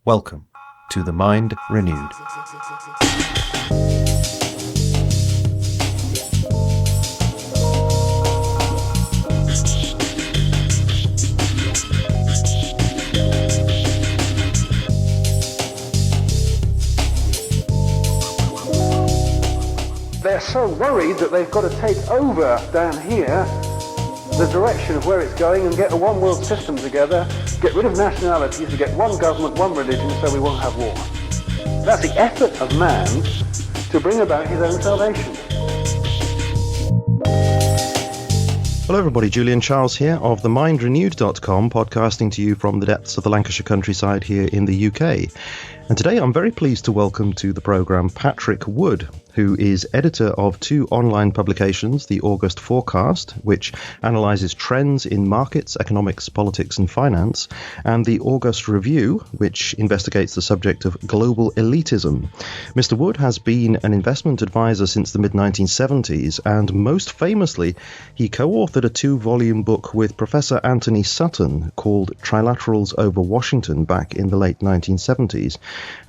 Welcome to The Mind Renewed. They're so worried that they've got to take over down here the direction of where it's going and get a one world system together, get rid of nationalities, to get one government, one religion, so we won't have war. That's the effort of man to bring about his own salvation. Hello everybody, Julian Charles here of themindrenewed.com, podcasting to you from the depths of the Lancashire countryside here in the UK. And today I'm very pleased to welcome to the programme Patrick Wood, who is editor of two online publications, The August Forecast, which analyses trends in markets, economics, politics and finance, and The August Review, which investigates the subject of global elitism. Mr. Wood has been an investment advisor since the mid-1970s, and most famously, he co-authored a two-volume book with Professor Antony Sutton called Trilaterals Over Washington back in the late 1970s.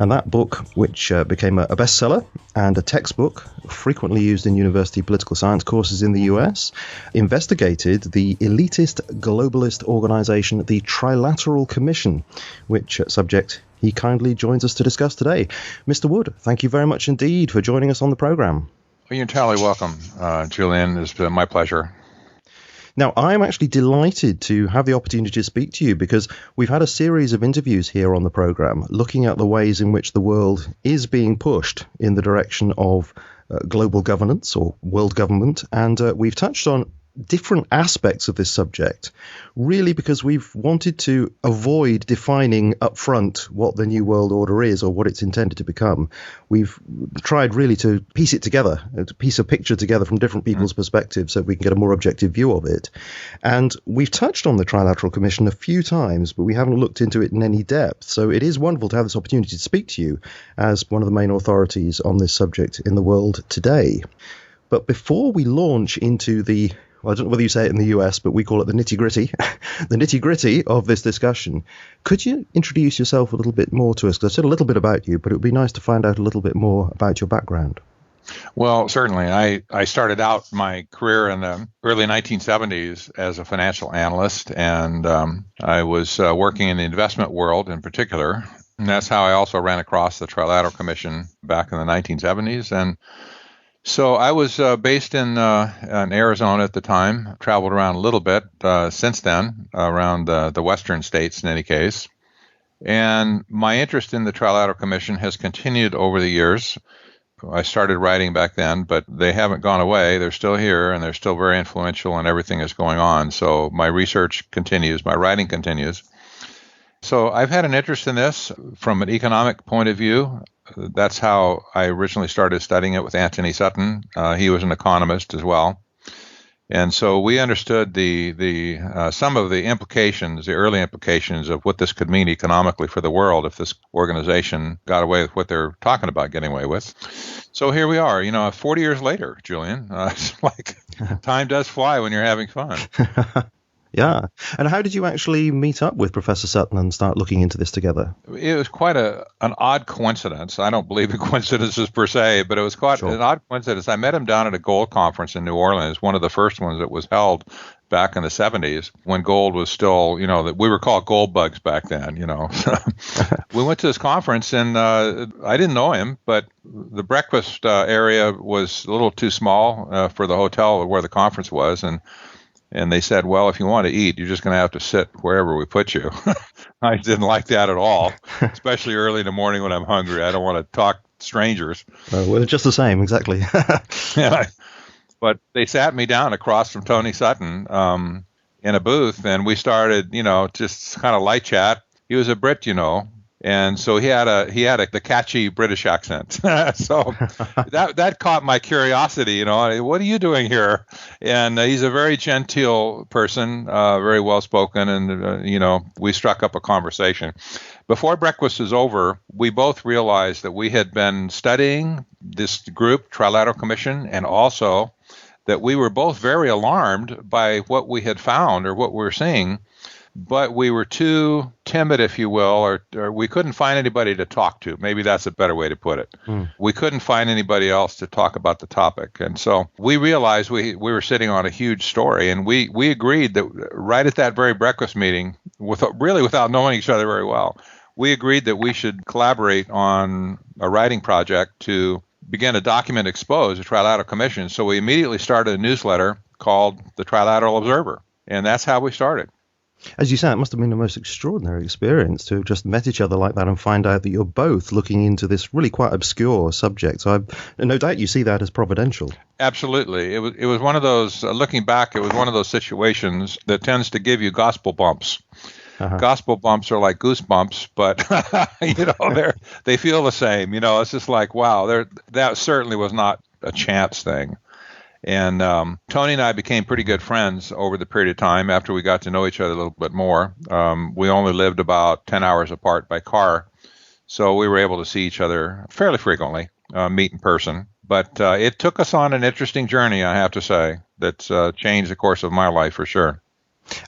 And that book, which became a bestseller and a textbook frequently used in university political science courses in the US, investigated the elitist globalist organization, the Trilateral Commission, which subject he kindly joins us to discuss today. Mr. Wood, thank you very much indeed for joining us on the program. Well, you're entirely welcome, Julian. It's been my pleasure. Now, I'm actually delighted to have the opportunity to speak to you because we've had a series of interviews here on the program looking at the ways in which the world is being pushed in the direction of global governance or world government. And we've touched on different aspects of this subject, really because we've wanted to avoid defining upfront what the New World Order is or what it's intended to become. We've tried really to piece it together, to piece a picture together from different people's perspectives so we can get a more objective view of it. And we've touched on the Trilateral Commission a few times, but we haven't looked into it in any depth. So it is wonderful to have this opportunity to speak to you as one of the main authorities on this subject in the world today. But before we launch into I don't know whether you say it in the US, but we call it the nitty-gritty, the nitty-gritty of this discussion. Could you introduce yourself a little bit more to us? Because I've said a little bit about you, but it would be nice to find out a little bit more about your background. Well, certainly. I started out my career in the early 1970s as a financial analyst, and I was working in the investment world in particular. And that's how I also ran across the Trilateral Commission back in the 1970s. And so I was based in Arizona at the time, traveled around a little bit since then, around the western states in any case. And my interest in the Trilateral Commission has continued over the years. I started writing back then, but they haven't gone away. They're still here, and they're still very influential, and everything is going on. So my research continues, my writing continues. So I've had an interest in this from an economic point of view. That's how I originally started studying it with Antony Sutton. He was an economist as well. And so we understood some of the implications, the early implications of what this could mean economically for the world if this organization got away with what they're talking about getting away with. So here we are, 40 years later, Julian. It's like time does fly when you're having fun. Yeah. And how did you actually meet up with Professor Sutton and start looking into this together? It was quite an odd coincidence. I don't believe in coincidences per se, but it was quite an odd coincidence. I met him down at a gold conference in New Orleans, one of the first ones that was held back in the 70s when gold was still, that we were called gold bugs back then, We went to this conference and I didn't know him, but the breakfast area was a little too small for the hotel where the conference was. And they said, well, if you want to eat, you're just going to have to sit wherever we put you. I didn't like that at all, especially early in the morning when I'm hungry. I don't want to talk to strangers. Well, just the same, exactly. Yeah. But they sat me down across from Tony Sutton in a booth, and we started, just kind of light chat. He was a Brit, And so he had the catchy British accent. So that caught my curiosity, what are you doing here? And he's a very genteel person, very well spoken, and we struck up a conversation. Before breakfast was over, we both realized that we had been studying this group, Trilateral Commission, and also that we were both very alarmed by what we had found or what we were seeing. but we were too timid, if you will, or we couldn't find anybody to talk to. Maybe that's a better way to put it. We couldn't find anybody else to talk about the topic. And so we realized we were sitting on a huge story, and we agreed that right at that very breakfast meeting, without knowing each other very well, we agreed that we should collaborate on a writing project to begin to document, expose the Trilateral Commission. So we immediately started a newsletter called the Trilateral Observer, and that's how we started. As you say, it must have been the most extraordinary experience to have just met each other like that and find out that you're both looking into this really quite obscure subject. So no doubt you see that as providential. Absolutely. It was one of those, looking back, it was one of those situations that tends to give you gospel bumps. Gospel bumps are like goosebumps, but they feel the same. It's just like, wow, that certainly was not a chance thing. And Tony and I became pretty good friends over the period of time after we got to know each other a little bit more. We only lived about 10 hours apart by car, so we were able to see each other fairly frequently, meet in person. But it took us on an interesting journey, I have to say, that's changed the course of my life for sure.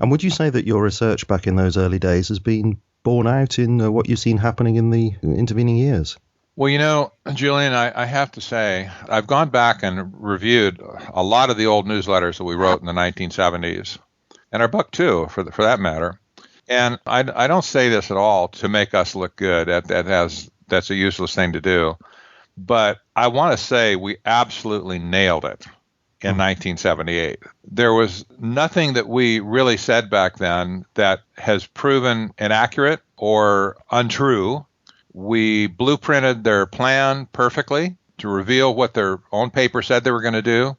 And would you say that your research back in those early days has been borne out in what you've seen happening in the intervening years? Well, Julian, I have to say, I've gone back and reviewed a lot of the old newsletters that we wrote in the 1970s, and our book too, for that matter. And I don't say this at all to make us look good. That's a useless thing to do. But I want to say we absolutely nailed it in 1978. There was nothing that we really said back then that has proven inaccurate or untrue. We blueprinted their plan perfectly to reveal what their own paper said they were going to do.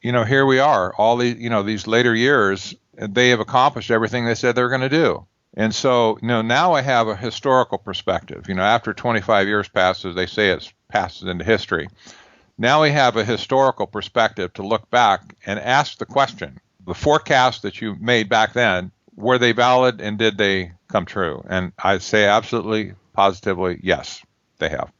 Here we are, all these later years, they have accomplished everything they said they were going to do. And so, now I have a historical perspective. After 25 years passes, they say it passes into history. Now we have a historical perspective to look back and ask the question, the forecasts that you made back then, were they valid and did they come true? And I say absolutely, positively, yes, they have.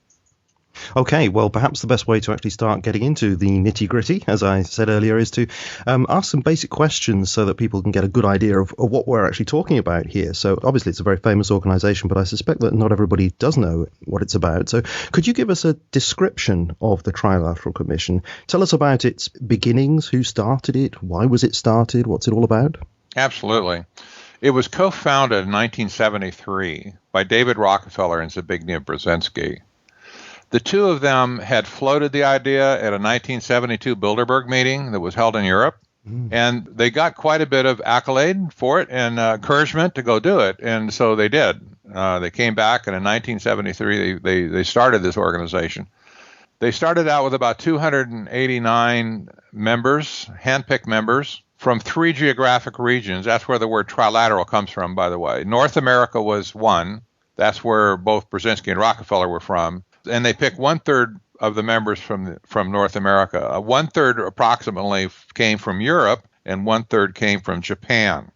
Okay, well, perhaps the best way to actually start getting into the nitty-gritty, as I said earlier, is to ask some basic questions so that people can get a good idea of what we're actually talking about here. So obviously it's a very famous organization, but I suspect that not everybody does know what it's about. So could you give us a description of the Trilateral Commission? Tell us about its beginnings, who started it, why was it started, what's it all about? Absolutely. It was co-founded in 1973 by David Rockefeller and Zbigniew Brzezinski. The two of them had floated the idea at a 1972 Bilderberg meeting that was held in Europe, and they got quite a bit of accolade for it and encouragement to go do it, and so they did. They came back, and in 1973 they started this organization. They started out with about 289 members, handpicked members, from 3 geographic regions. That's where the word trilateral comes from, by the way. North America was one. That's where both Brzezinski and Rockefeller were from. And they picked 1/3 of the members from North America. 1/3 approximately came from Europe, and 1/3 came from Japan.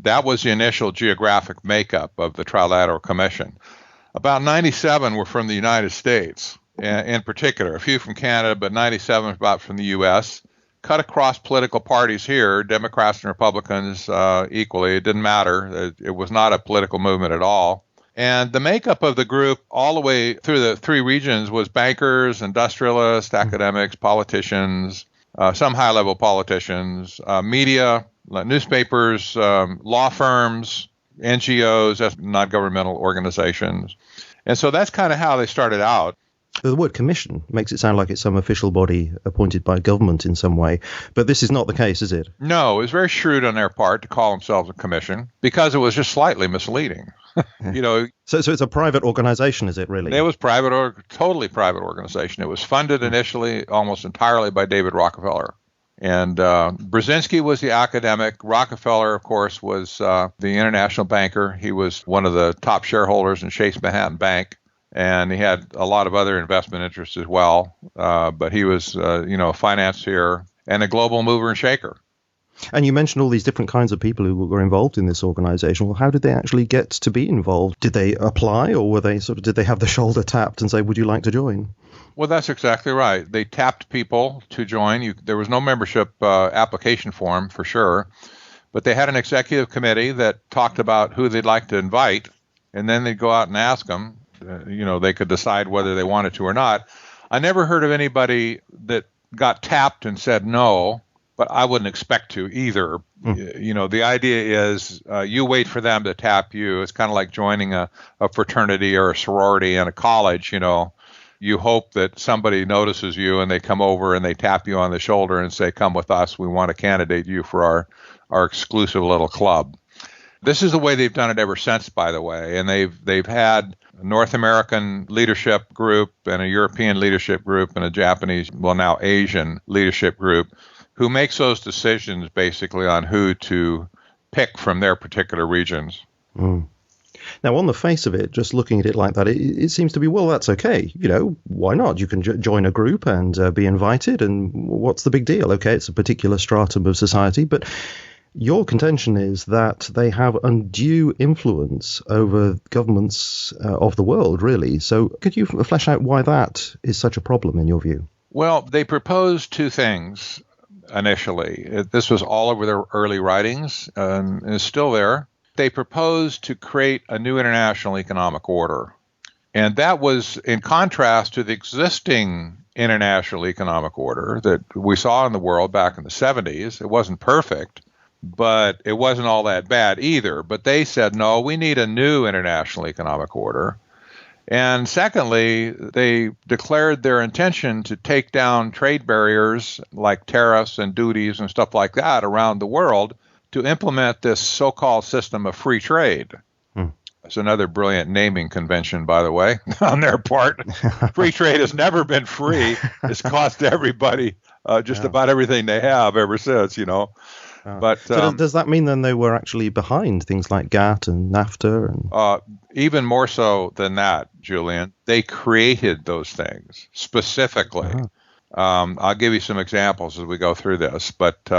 That was the initial geographic makeup of the Trilateral Commission. About 97 were from the United States, in particular. A few from Canada, but 97 about from the U.S., cut across political parties here, Democrats and Republicans equally. It didn't matter. It was not a political movement at all. And the makeup of the group all the way through the 3 regions was bankers, industrialists, academics, politicians, some high-level politicians, media, newspapers, law firms, NGOs, that's non-governmental organizations. And so that's kind of how they started out. The word commission makes it sound like it's some official body appointed by government in some way, but this is not the case, is it? No, it was very shrewd on their part to call themselves a commission because it was just slightly misleading. So it's a private organization, is it really? It was private, or totally private organization. It was funded initially almost entirely by David Rockefeller. And Brzezinski was the academic. Rockefeller, of course, was the international banker. He was one of the top shareholders in Chase Manhattan Bank. And he had a lot of other investment interests as well. But he was, a financier and a global mover and shaker. And you mentioned all these different kinds of people who were involved in this organization. Well, how did they actually get to be involved? Did they apply, or were they did they have the shoulder tapped and say, would you like to join? Well, that's exactly right. They tapped people to join. There was no membership application form for sure. But they had an executive committee that talked about who they'd like to invite, and then they'd go out and ask them. They could decide whether they wanted to or not. I never heard of anybody that got tapped and said no, but I wouldn't expect to either. The idea is you wait for them to tap you. It's kind of like joining a fraternity or a sorority in a college. You hope that somebody notices you and they come over and they tap you on the shoulder and say, come with us. We want to candidate you for our exclusive little club. This is the way they've done it ever since, by the way. And they've had a North American leadership group and a European leadership group and a Japanese, well, now Asian leadership group, who makes those decisions basically on who to pick from their particular regions. Now, on the face of it, just looking at it like that, it seems to be, well, that's okay. Why not? You can join a group and be invited, and what's the big deal? Okay, it's a particular stratum of society, but your contention is that they have undue influence over governments of the world, really. So could you flesh out why that is such a problem in your view? Well, they proposed two things initially. This was all over their early writings and is still there. They proposed to create a new international economic order. And that was in contrast to the existing international economic order that we saw in the world back in the 70s. It wasn't perfect, but it wasn't all that bad either. But they said, no, we need a new international economic order. And secondly, they declared their intention to take down trade barriers like tariffs and duties and stuff like that around the world to implement this so-called system of free trade. It's another brilliant naming convention, by the way, on their part. Free trade has never been free. It's cost everybody just about everything they have ever since, But so does that mean then they were actually behind things like GATT and NAFTA? And even more so than that, Julian. They created those things specifically. I'll give you some examples as we go through this, but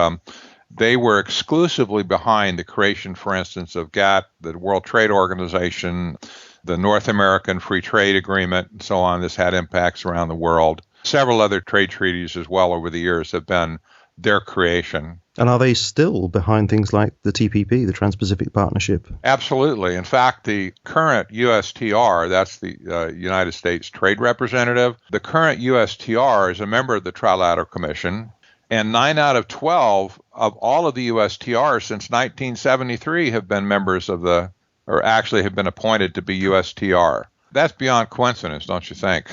they were exclusively behind the creation, for instance, of GATT, the World Trade Organization, the North American Free Trade Agreement, and so on. This had impacts around the world. Several other trade treaties as well over the years have been their creation. And are they still behind things like the TPP, the Trans-Pacific Partnership? Absolutely. In fact, the current USTR, that's the United States Trade Representative, the current USTR is a member of the Trilateral Commission. And 9 out of 12 of all of the USTRs since 1973 have been members of or actually have been appointed to be USTR. That's beyond coincidence, don't you think?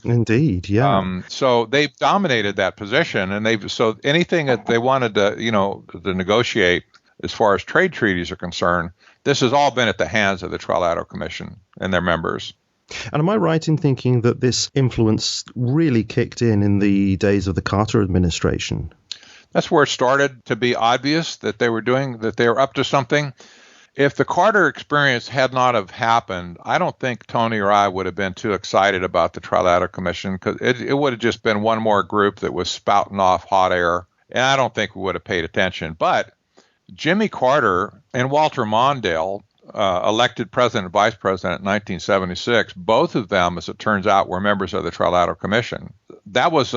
Indeed, yeah. So they've dominated that position, and so anything that they wanted to, to negotiate as far as trade treaties are concerned, this has all been at the hands of the Trilateral Commission and their members. And am I right in thinking that this influence really kicked in the days of the Carter administration? That's where it started to be obvious that they were up to something. If the Carter experience had not have happened, I don't think Tony or I would have been too excited about the Trilateral Commission, because it would have just been one more group that was spouting off hot air, and I don't think we would have paid attention. But Jimmy Carter and Walter Mondale, elected president and vice president in 1976, both of them, as it turns out, were members of the Trilateral Commission. That was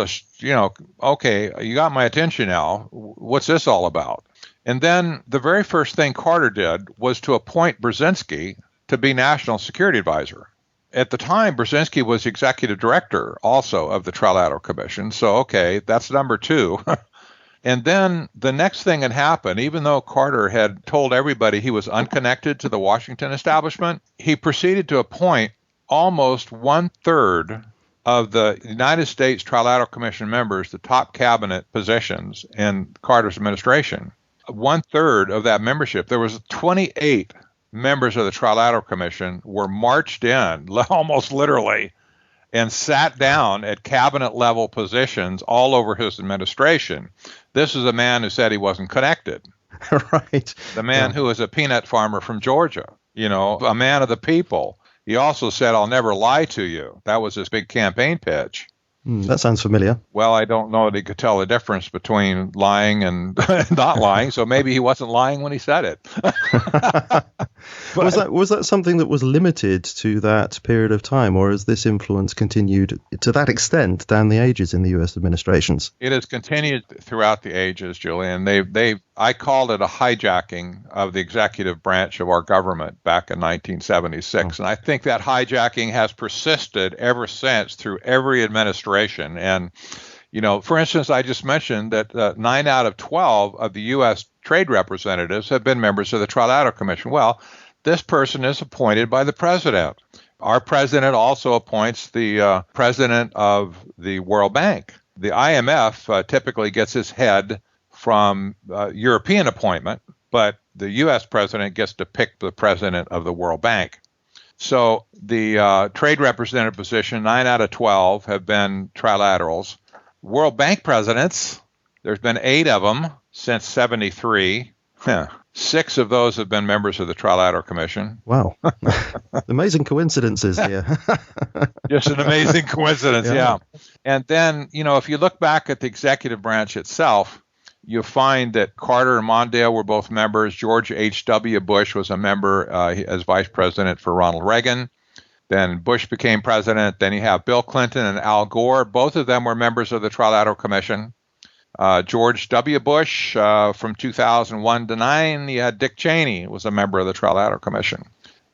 okay, you got my attention now. What's this all about? And then the very first thing Carter did was to appoint Brzezinski to be National Security Advisor. At the time, Brzezinski was executive director also of the Trilateral Commission. So, okay, that's number two. And then the next thing had happened, even though Carter had told everybody he was unconnected to the Washington establishment, he proceeded to appoint almost 1/3 of the United States Trilateral Commission members to top cabinet positions in Carter's administration. 1/3 of that membership, there was 28 members of the Trilateral Commission were marched in, almost literally, and sat down at cabinet level positions all over his administration. This is a man who said he wasn't connected. Right. The man who was a peanut farmer from Georgia, a man of the people. He also said, I'll never lie to you. That was his big campaign pitch. That sounds familiar. Well, I don't know that he could tell the difference between lying and not lying, so maybe he wasn't lying when he said it. Was that something that was limited to that period of time, or has this influence continued to that extent down the ages in the U.S. administrations? It has continued throughout the ages, Julian. I called it a hijacking of the executive branch of our government back in 1976, and I think that hijacking has persisted ever since through every administration. And for instance, I just mentioned that 9 out of 12 of the U.S. trade representatives have been members of the Trilateral Commission. Well, this person is appointed by the president. Our president also appoints the president of the World Bank. The IMF typically gets his head from European appointment, but the U.S. president gets to pick the president of the World Bank. So the trade representative position, 9 out of 12 have been trilaterals. World Bank presidents, there's been 8 of them since 73. 6 of those have been members of the Trilateral Commission. Wow. Amazing coincidences here. Just an amazing coincidence, yeah. And then, if you look back at the executive branch itself, you'll find that Carter and Mondale were both members. George H.W. Bush was a member as vice president for Ronald Reagan. Then Bush became president. Then you have Bill Clinton and Al Gore. Both of them were members of the Trilateral Commission. George W. Bush, from 2001 to 9, you had Dick Cheney was a member of the Trilateral Commission.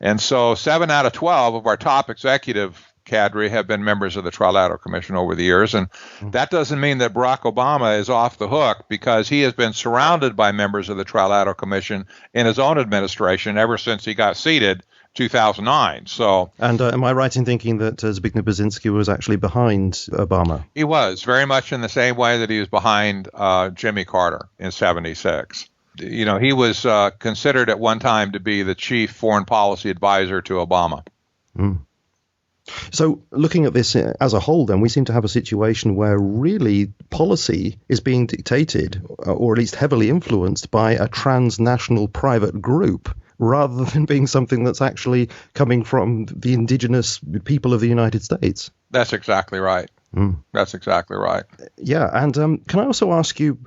And so 7 out of 12 of our top executive cadre have been members of the Trilateral Commission over the years. And that doesn't mean that Barack Obama is off the hook, because he has been surrounded by members of the Trilateral Commission in his own administration ever since he got seated 2009. So, and am I right in thinking that Zbigniew Brzezinski was actually behind Obama? He was, very much in the same way that he was behind Jimmy Carter in 76. He was considered at one time to be the chief foreign policy advisor to Obama. So looking at this as a whole, then, we seem to have a situation where really policy is being dictated, or at least heavily influenced, by a transnational private group, rather than being something that's actually coming from the indigenous people of the United States. That's exactly right. That's exactly right. Yeah, and can I also ask you,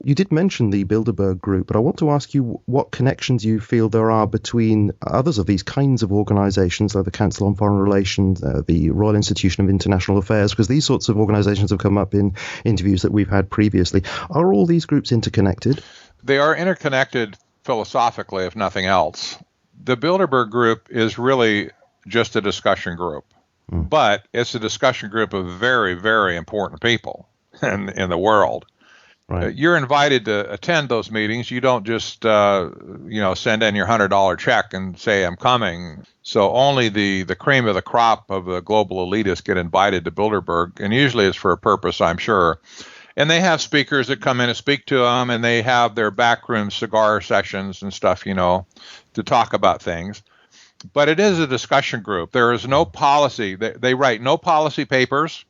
you did mention the Bilderberg Group, but I want to ask you what connections you feel there are between others of these kinds of organizations, like the Council on Foreign Relations, the Royal Institution of International Affairs, because these sorts of organizations have come up in interviews that we've had previously. Are all these groups interconnected? They are interconnected philosophically, if nothing else. The Bilderberg Group is really just a discussion group, but it's a discussion group of very, very important people in the world. Right. You're invited to attend those meetings. You don't just, send in your $100 check and say, I'm coming. So only the cream of the crop of the global elitists get invited to Bilderberg, and usually it's for a purpose, I'm sure. And they have speakers that come in and speak to them, and they have their backroom cigar sessions and stuff, to talk about things. But it is a discussion group. There is no policy. They write no policy papers.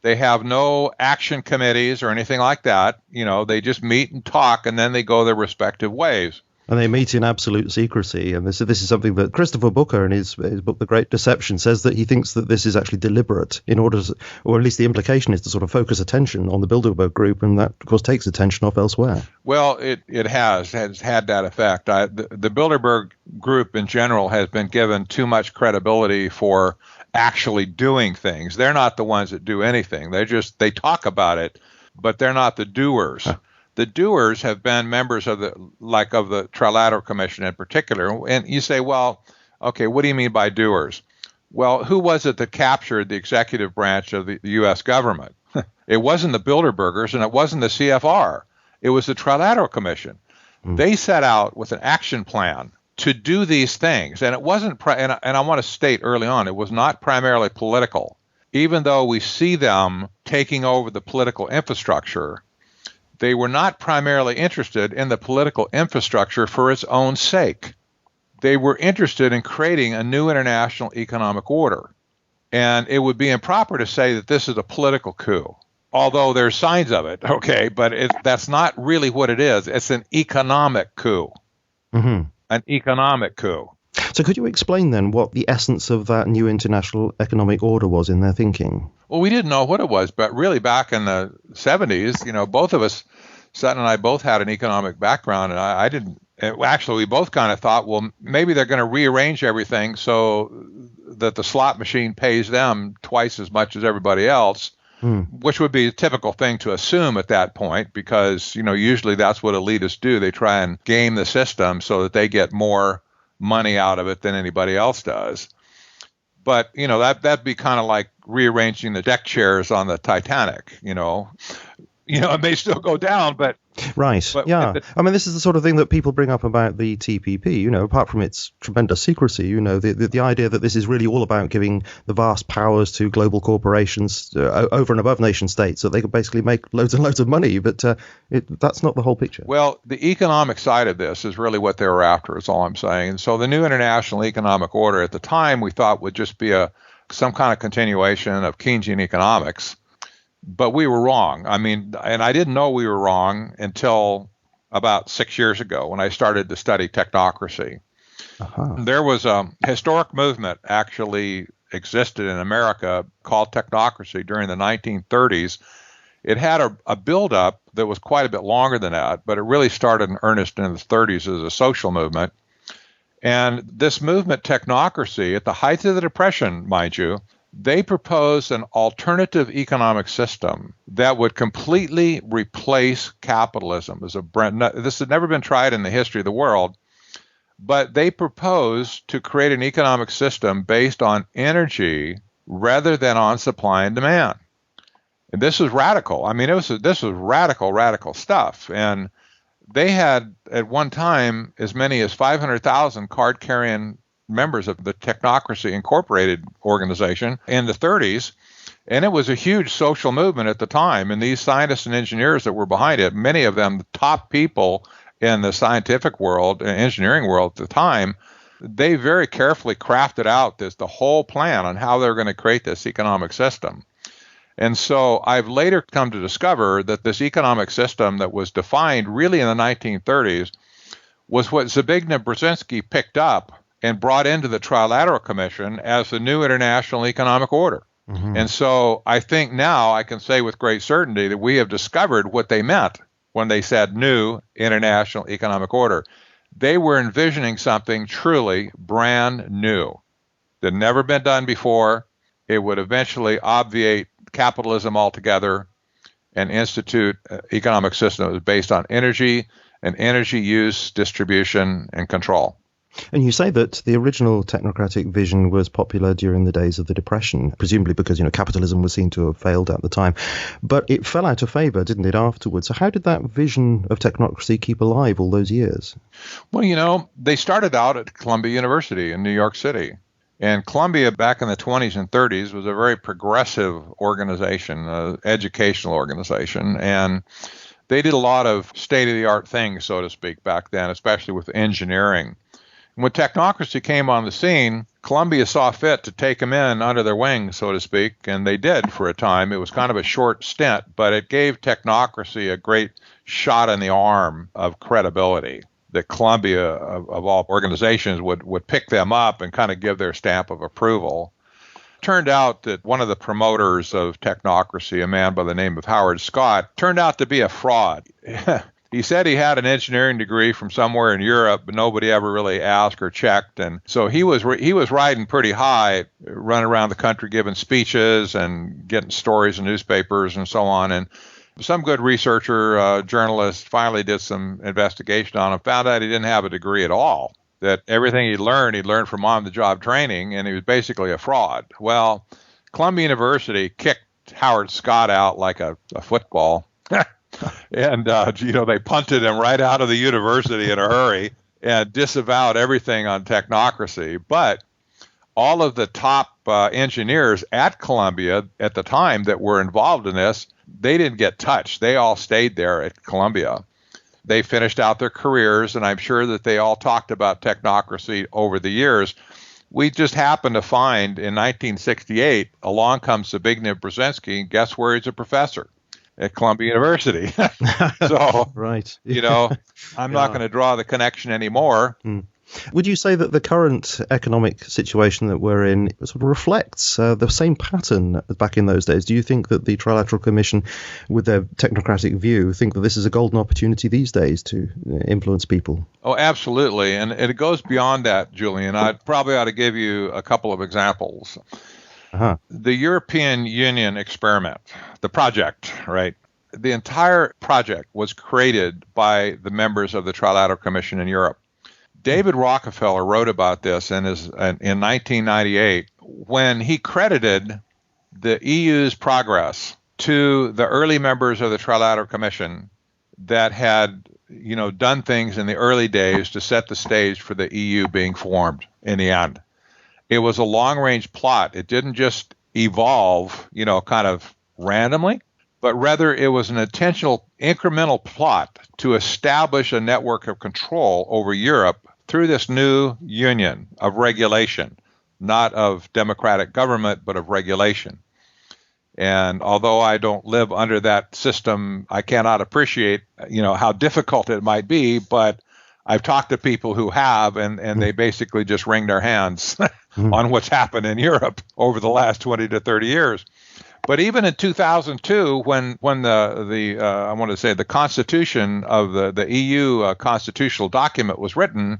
They have no action committees or anything like that. They just meet and talk, and then they go their respective ways. And they meet in absolute secrecy. And this is something that Christopher Booker, in his book, The Great Deception, says that he thinks that this is actually deliberate in order to, or at least the implication is to sort of focus attention on the Bilderberg Group. And that, of course, takes attention off elsewhere. Well, it has had that effect. The Bilderberg Group in general has been given too much credibility for actually doing things. They're not the ones that do anything. They talk about it, but they're not the doers. The doers have been members of the Trilateral Commission in particular. And you say, well, okay, what do you mean by doers? Well, who was it that captured the executive branch of the U.S. government? It wasn't the Bilderbergers, and it wasn't the CFR. It was the Trilateral Commission. They set out with an action plan to do these things. And it wasn't, and I want to state early on, it was not primarily political. Even though we see them taking over the political infrastructure, they were not primarily interested in the political infrastructure for its own sake. They were interested in creating a new international economic order. And it would be improper to say that this is a political coup, although there's signs of it, okay, but that's not really what it is. It's an economic coup. An economic coup. So could you explain then what the essence of that new international economic order was in their thinking? Well, we didn't know what it was, but really back in the 70s, both of us, Sutton and I, both had an economic background, and I didn't. Actually, we both kind of thought, well, maybe they're going to rearrange everything so that the slot machine pays them twice as much as everybody else, which would be a typical thing to assume at that point, because, usually that's what elitists do. They try and game the system so that they get more money out of it than anybody else does. But, that'd be kind of like rearranging the deck chairs on the Titanic, it may still go down, but... Right, yeah. I mean, this is the sort of thing that people bring up about the TPP, apart from its tremendous secrecy, the idea that this is really all about giving the vast powers to global corporations over and above nation states so they can basically make loads and loads of money, but that's not the whole picture. Well, the economic side of this is really what they were after, is all I'm saying. And so the new international economic order at the time we thought would just be some kind of continuation of Keynesian economics. But we were wrong. I mean, and I didn't know we were wrong until about 6 years ago when I started to study technocracy. There was a historic movement actually existed in America called technocracy during the 1930s. It had a buildup that was quite a bit longer than that, but it really started in earnest in the 30s as a social movement. And this movement, technocracy, at the height of the Depression, mind you, they proposed an alternative economic system that would completely replace capitalism as a brand. This had never been tried in the history of the world, but they proposed to create an economic system based on energy rather than on supply and demand. And this was radical. I mean, this was radical stuff. And they had at one time as many as 500,000 card-carrying members of the Technocracy Incorporated organization in the 30s. And it was a huge social movement at the time. And these scientists and engineers that were behind it, many of them the top people in the scientific world and engineering world at the time, they very carefully crafted out the whole plan on how they're going to create this economic system. And so I've later come to discover that this economic system that was defined really in the 1930s was what Zbigniew Brzezinski picked up and brought into the Trilateral Commission as the new international economic order. And so I think now I can say with great certainty that we have discovered what they meant when they said new international economic order. They were envisioning something truly brand new that had never been done before. It would eventually obviate capitalism altogether and institute an economic system that was based on energy and energy use, distribution, and control. And you say that the original technocratic vision was popular during the days of the Depression, presumably because, capitalism was seen to have failed at the time. But it fell out of favor, didn't it, afterwards? So how did that vision of technocracy keep alive all those years? Well, they started out at Columbia University in New York City. And Columbia back in the 20s and 30s was a very progressive organization, an educational organization. And they did a lot of state-of-the-art things, so to speak, back then, especially with engineering. When technocracy came on the scene, Columbia saw fit to take them in under their wing, so to speak, and they did for a time. It was kind of a short stint, but it gave technocracy a great shot in the arm of credibility that Columbia, of all organizations, would pick them up and kind of give their stamp of approval. Turned out that one of the promoters of technocracy, a man by the name of Howard Scott, turned out to be a fraud. He said he had an engineering degree from somewhere in Europe, but nobody ever really asked or checked. And so he was riding pretty high, running around the country giving speeches and getting stories in newspapers and so on. And some good researcher, journalist, finally did some investigation on him, found out he didn't have a degree at all, that everything he learned from on-the-job training, and he was basically a fraud. Well, Columbia University kicked Howard Scott out like a football. And, they punted him right out of the university in a hurry and disavowed everything on technocracy. But all of the top engineers at Columbia at the time that were involved in this, they didn't get touched. They all stayed there at Columbia. They finished out their careers, and I'm sure that they all talked about technocracy over the years. We just happened to find in 1968, along comes Zbigniew Brzezinski, and guess where he's a professor? At Columbia University. So, right. I'm not going to draw the connection anymore. Would you say that the current economic situation that we're in sort of reflects the same pattern as back in those days? Do you think that the Trilateral Commission, with their technocratic view, think that this is a golden opportunity these days to influence people? Oh, absolutely. And it goes beyond that, Julian. I probably ought to give you a couple of examples. The European Union experiment, the project, right? The entire project was created by the members of the Trilateral Commission in Europe. David Rockefeller wrote about this in 1998 when he credited the EU's progress to the early members of the Trilateral Commission that had, done things in the early days to set the stage for the EU being formed in the end. It was a long-range plot. It didn't just evolve, kind of randomly, but rather it was an intentional incremental plot to establish a network of control over Europe through this new union of regulation, not of democratic government, but of regulation. And although I don't live under that system, I cannot appreciate, how difficult it might be, but I've talked to people who have, and they basically just wring their hands on what's happened in Europe over the last 20 to 30 years. But even in 2002, when the Constitution of the EU constitutional document was written,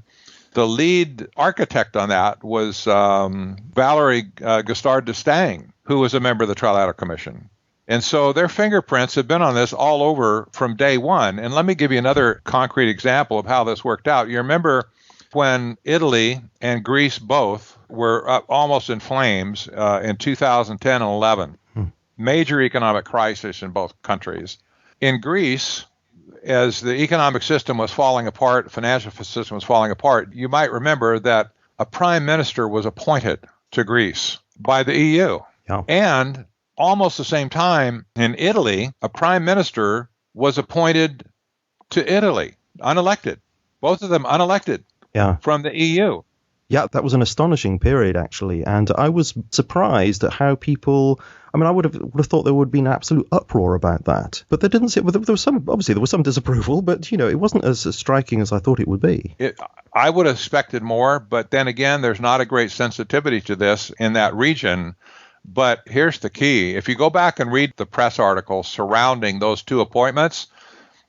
the lead architect on that was Valéry Giscard d'Estaing, who was a member of the Trilateral Commission. And so their fingerprints have been on this all over from day one. And let me give you another concrete example of how this worked out. You remember when Italy and Greece both were almost in flames in 2010 and 11. Major economic crisis in both countries. In Greece, as the economic system was falling apart, financial system was falling apart, you might remember that a prime minister was appointed to Greece by the EU. Yeah. And almost the same time in Italy, a prime minister was appointed to Italy, unelected. Both of them unelected from the EU. Yeah, that was an astonishing period, actually. And I was surprised at how people... I would have thought there would have been absolute uproar about that. But there didn't seem... There was some disapproval, but, it wasn't as striking as I thought it would be. I would have expected more, but then again, there's not a great sensitivity to this in that region. But here's the key. If you go back and read the press articles surrounding those two appointments,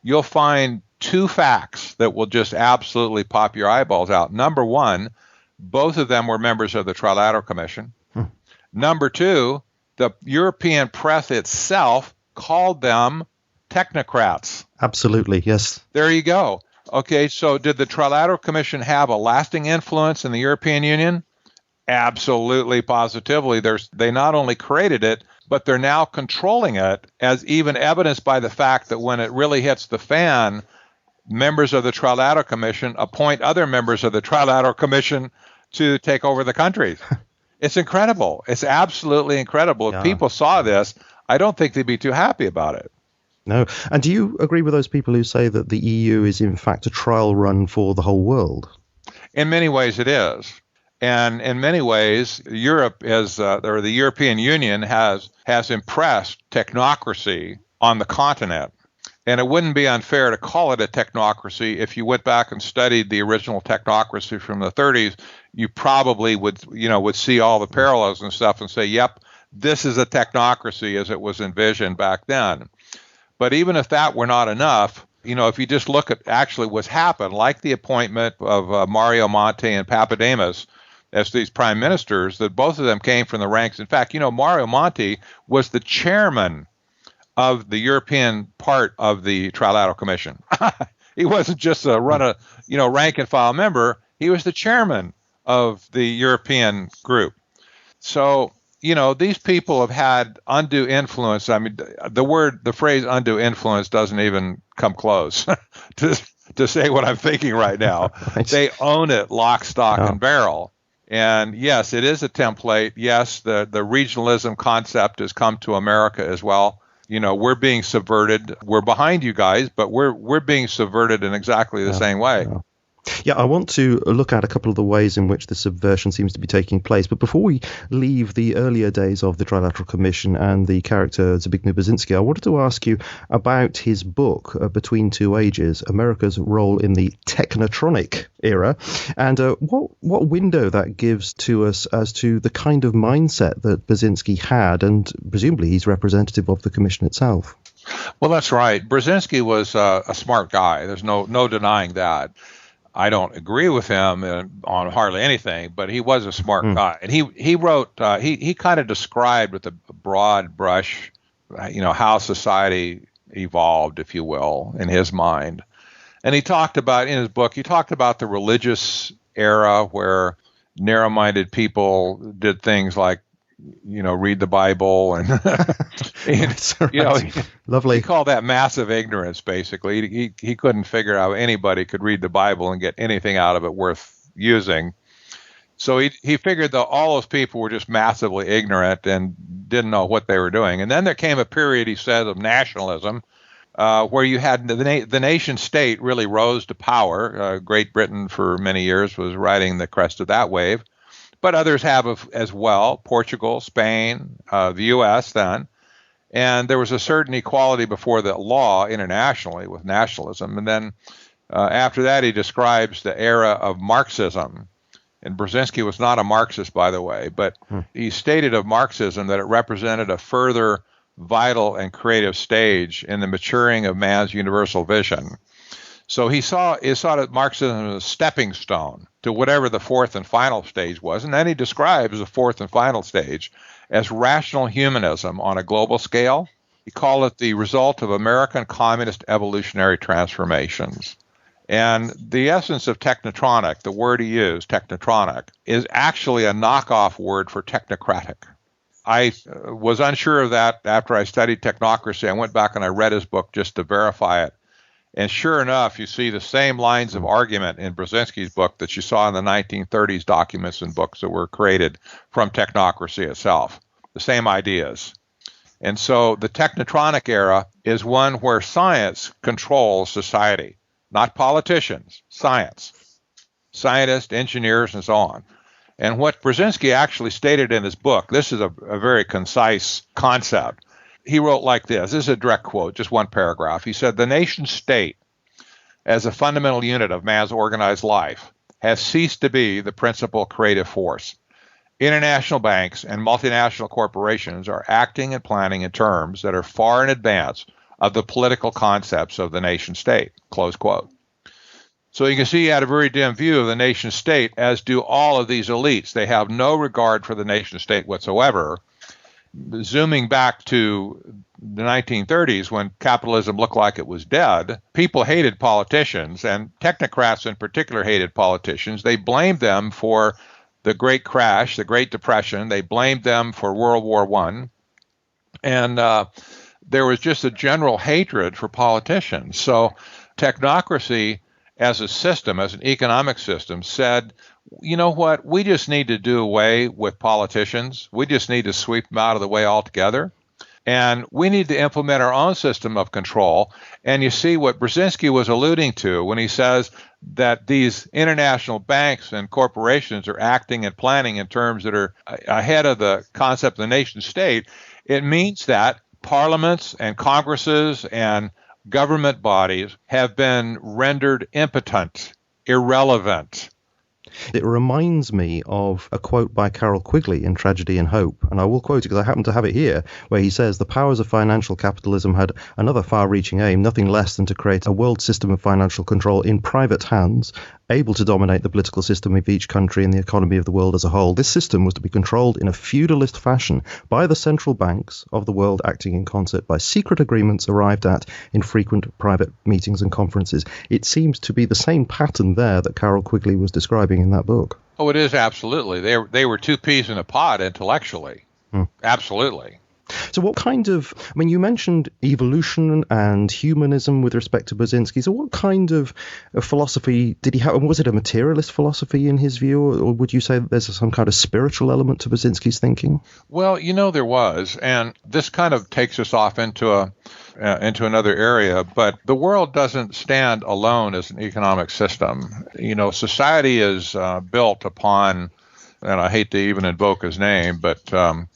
you'll find two facts that will just absolutely pop your eyeballs out. Number one, both of them were members of the Trilateral Commission. Number two, the European press itself called them technocrats. Absolutely, yes. There you go. Okay, so did the Trilateral Commission have a lasting influence in the European Union? Absolutely, positively. They not only created it, but they're now controlling it, as even evidenced by the fact that when it really hits the fan, members of the Trilateral Commission appoint other members of the Trilateral Commission to take over the countries. It's incredible. It's absolutely incredible. If people saw this, I don't think they'd be too happy about it. No. And do you agree with those people who say that the EU is in fact a trial run for the whole world? In many ways it is. And in many ways, Europe or the European Union has impressed technocracy on the continent. And it wouldn't be unfair to call it a technocracy. If you went back and studied the original technocracy from the 30s, you probably would see all the parallels and stuff and say, yep, this is a technocracy as it was envisioned back then. But even if that were not enough, if you just look at actually what's happened, like the appointment of Mario Monti and Papademos as these prime ministers, that both of them came from the ranks. In fact, Mario Monti was the chairman of the European part of the Trilateral Commission. He wasn't just a rank and file member. He was the chairman of the European group. So, these people have had undue influence. I mean, the phrase undue influence doesn't even come close to say what I'm thinking right now. Right. They own it lock, stock, and barrel. And yes, it is a template. Yes, the regionalism concept has come to America as well. We're being subverted. We're behind you guys, but we're being subverted in exactly the same way. Yeah, I want to look at a couple of the ways in which the subversion seems to be taking place. But before we leave the earlier days of the Trilateral Commission and the character Zbigniew Brzezinski, I wanted to ask you about his book, Between Two Ages, America's Role in the Technetronic Era, and what window that gives to us as to the kind of mindset that Brzezinski had, and presumably he's representative of the Commission itself. Well, that's right. Brzezinski was a smart guy. There's no denying that. I don't agree with him on hardly anything, but he was a smart guy. And he wrote, he kind of described with a broad brush, how society evolved, if you will, in his mind. And he talked about, in his book, the religious era where narrow-minded people did things like, read the Bible and, Lovely. He called that massive ignorance, basically. He couldn't figure out anybody could read the Bible and get anything out of it worth using. So he figured that all those people were just massively ignorant and didn't know what they were doing. And then there came a period, he said, of nationalism, where you had the nation state really rose to power. Great Britain for many years was riding the crest of that wave. But others have as well, Portugal, Spain, the U.S. then. And there was a certain equality before the law internationally with nationalism. And then after that, he describes the era of Marxism. And Brzezinski was not a Marxist, by the way, but he stated of Marxism that it represented a further vital and creative stage in the maturing of man's universal vision. So he saw that Marxism as a stepping stone to whatever the fourth and final stage was. And then he describes the fourth and final stage as rational humanism on a global scale. He called it the result of American communist evolutionary transformations. And the essence of Technetronic, the word he used, Technetronic, is actually a knockoff word for technocratic. I was unsure of that after I studied Technocracy. I went back and I read his book just to verify it. And sure enough, you see the same lines of argument in Brzezinski's book that you saw in the 1930s documents and books that were created from Technocracy itself. The same ideas. And so the Technetronic era is one where science controls society, not politicians, science, scientists, engineers, and so on. And what Brzezinski actually stated in his book, this is a very concise concept. He wrote like this. This is a direct quote, just one paragraph. He said, "The nation state, as a fundamental unit of man's organized life, has ceased to be the principal creative force. International banks and multinational corporations are acting and planning in terms that are far in advance of the political concepts of the nation state," close quote. So you can see he had a very dim view of the nation state, as do all of these elites. They have no regard for the nation state whatsoever. Zooming back to the 1930s, when capitalism looked like it was dead, people hated politicians, and technocrats in particular hated politicians. They blamed them for the Great Crash, the Great Depression. They blamed them for World War I. And there was just a general hatred for politicians. So technocracy as a system, as an economic system, said, you know what, we just need to do away with politicians. We just need to sweep them out of the way altogether. And we need to implement our own system of control. And you see what Brzezinski was alluding to when he says that these international banks and corporations are acting and planning in terms that are ahead of the concept of the nation state. It means that parliaments and congresses and government bodies have been rendered impotent, irrelevant. It reminds me of a quote by Carroll Quigley in Tragedy and Hope, and I will quote it because I happen to have it here, where he says, "The powers of financial capitalism had another far-reaching aim, nothing less than to create a world system of financial control in private hands, able to dominate the political system of each country and the economy of the world as a whole. This system was to be controlled in a feudalist fashion by the central banks of the world, acting in concert by secret agreements arrived at in frequent private meetings and conferences." It seems to be the same pattern there that Carroll Quigley was describing in that book. Oh, it is, absolutely. They were two peas in a pod intellectually. Absolutely. So what kind of, I mean, you mentioned evolution and humanism with respect to Brzezinski. So what kind of philosophy did he have? And was it a materialist philosophy in his view, or would you say that there's some kind of spiritual element to Brzezinski's thinking? Well, there was, and this kind of takes us off into another area, but the world doesn't stand alone as an economic system. Society is built upon, and I hate to even invoke his name, but the